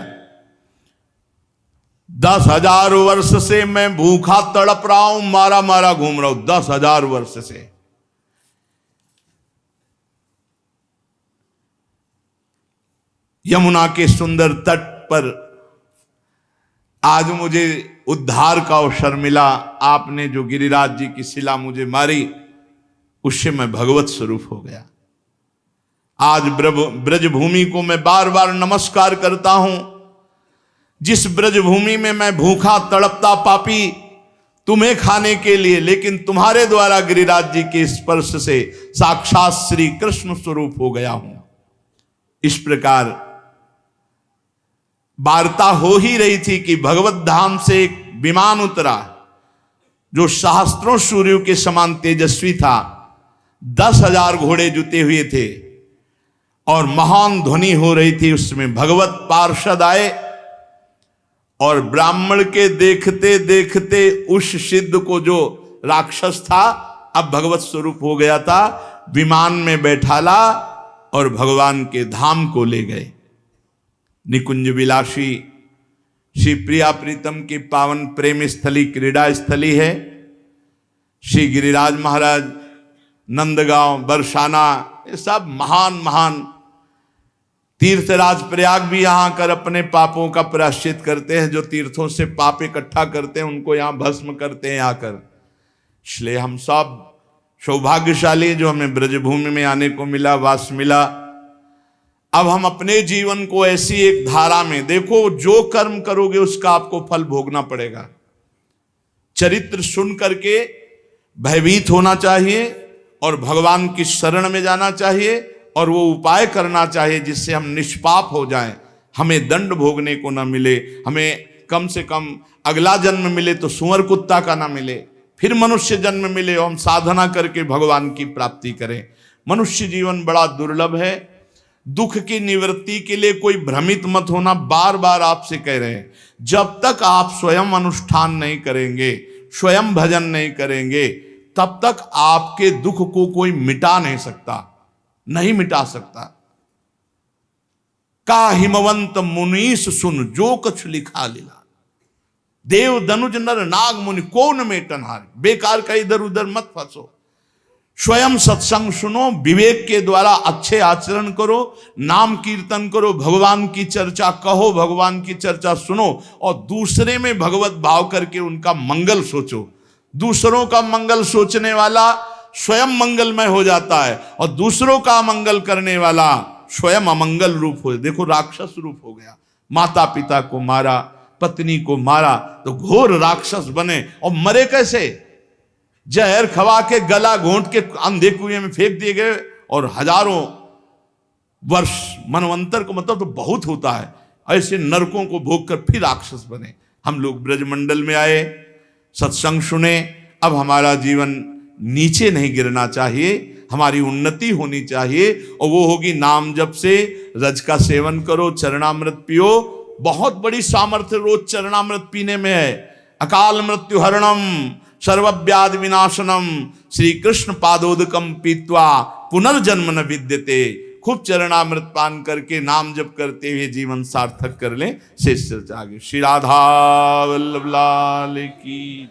B: 10,000 वर्ष से मैं भूखा तड़प रहा हूं, मारा मारा घूम रहा हूं, 10,000 वर्ष से। यमुना के सुंदर तट पर आज मुझे उद्धार का अवसर मिला। आपने जो गिरिराज जी की शिला मुझे मारी, उससे मैं भगवत स्वरूप हो गया। आज ब्रजभूमि को मैं बार बार नमस्कार करता हूं। जिस ब्रजभूमि में मैं भूखा तड़पता पापी तुम्हें खाने के लिए, लेकिन तुम्हारे द्वारा गिरिराज जी के स्पर्श से साक्षात श्री कृष्ण स्वरूप हो गया हूं। इस प्रकार वार्ता हो ही रही थी कि भगवत धाम से एक विमान उतरा जो सहस्त्रों सूर्यों के समान तेजस्वी था, 10,000 घोड़े जुते हुए थे और महान ध्वनि हो रही थी। उसमें भगवत पार्षद आए और ब्राह्मण के देखते देखते उस सिद्ध को, जो राक्षस था अब भगवत स्वरूप हो गया था, विमान में बैठाला और भगवान के धाम को ले गए। निकुंज विलासी श्री प्रिया प्रीतम की पावन प्रेम स्थली, क्रीड़ा स्थली है। श्री गिरिराज महाराज, नंदगांव, बरसाना, ये सब महान महान तीर्थराज प्रयाग भी यहाँ आकर अपने पापों का प्रायश्चित करते हैं। जो तीर्थों से पाप इकट्ठा करते हैं उनको यहाँ भस्म करते हैं आकर। इसलिए हम सब सौभाग्यशाली जो हमें ब्रजभूमि में आने को मिला, वास मिला। अब हम अपने जीवन को ऐसी एक धारा में देखो, जो कर्म करोगे उसका आपको फल भोगना पड़ेगा। चरित्र सुन करके भयभीत होना चाहिए और भगवान की शरण में जाना चाहिए और वो उपाय करना चाहिए जिससे हम निष्पाप हो जाएं, हमें दंड भोगने को ना मिले, हमें कम से कम अगला जन्म मिले तो सुअर कुत्ता का ना मिले, फिर मनुष्य जन्म मिले और हम साधना करके भगवान की प्राप्ति करें। मनुष्य जीवन बड़ा दुर्लभ है। दुख की निवृत्ति के लिए कोई भ्रमित मत होना, बार बार आपसे कह रहे हैं। जब तक आप स्वयं अनुष्ठान नहीं करेंगे, स्वयं भजन नहीं करेंगे, तब तक आपके दुख को कोई मिटा नहीं सकता, नहीं मिटा सकता। का हिमवंत मुनीस सुन जो कछ लिखा लीला, देव दनुज नर नाग मुनि को न मेटन हार। बेकार का इधर उधर मत फंसो, स्वयं सत्संग सुनो, विवेक के द्वारा अच्छे आचरण करो, नाम कीर्तन करो, भगवान की चर्चा कहो, भगवान की चर्चा सुनो और दूसरे में भगवत भाव करके उनका मंगल सोचो। दूसरों का मंगल सोचने वाला स्वयं मंगलमय हो जाता है और दूसरों का मंगल करने वाला स्वयं अमंगल रूप हो। देखो राक्षस रूप हो गया, माता पिता को मारा, पत्नी को मारा तो घोर राक्षस बने। और मरे कैसे? जहर खवा के गला घोंट के अंधे कुएं में फेंक दिए गए और हजारों वर्ष, मनवंतर को मतलब तो बहुत होता है, ऐसे नरकों को भोग कर फिर राक्षस बने। हम लोग ब्रजमंडल में आए, सत्संग सुने। अब हमारा जीवन नीचे नहीं गिरना चाहिए, हमारी उन्नति होनी चाहिए और वो होगी नाम जप से। रज का सेवन करो, चरणामृत पियो। बहुत बड़ी सामर्थ्य रोज चरणामृत पीने में है। अकाल मृत्यु हरणम सर्वव्याधि विनाशनम श्री कृष्ण पादोदकम पीत्वा पुनर्जन्म न विद्यते। खूब चरणामृत पान करके नाम जप करते हुए जीवन सार्थक कर लें। शेष चर्चा आगे। श्री राधा वल्लभ लाल की।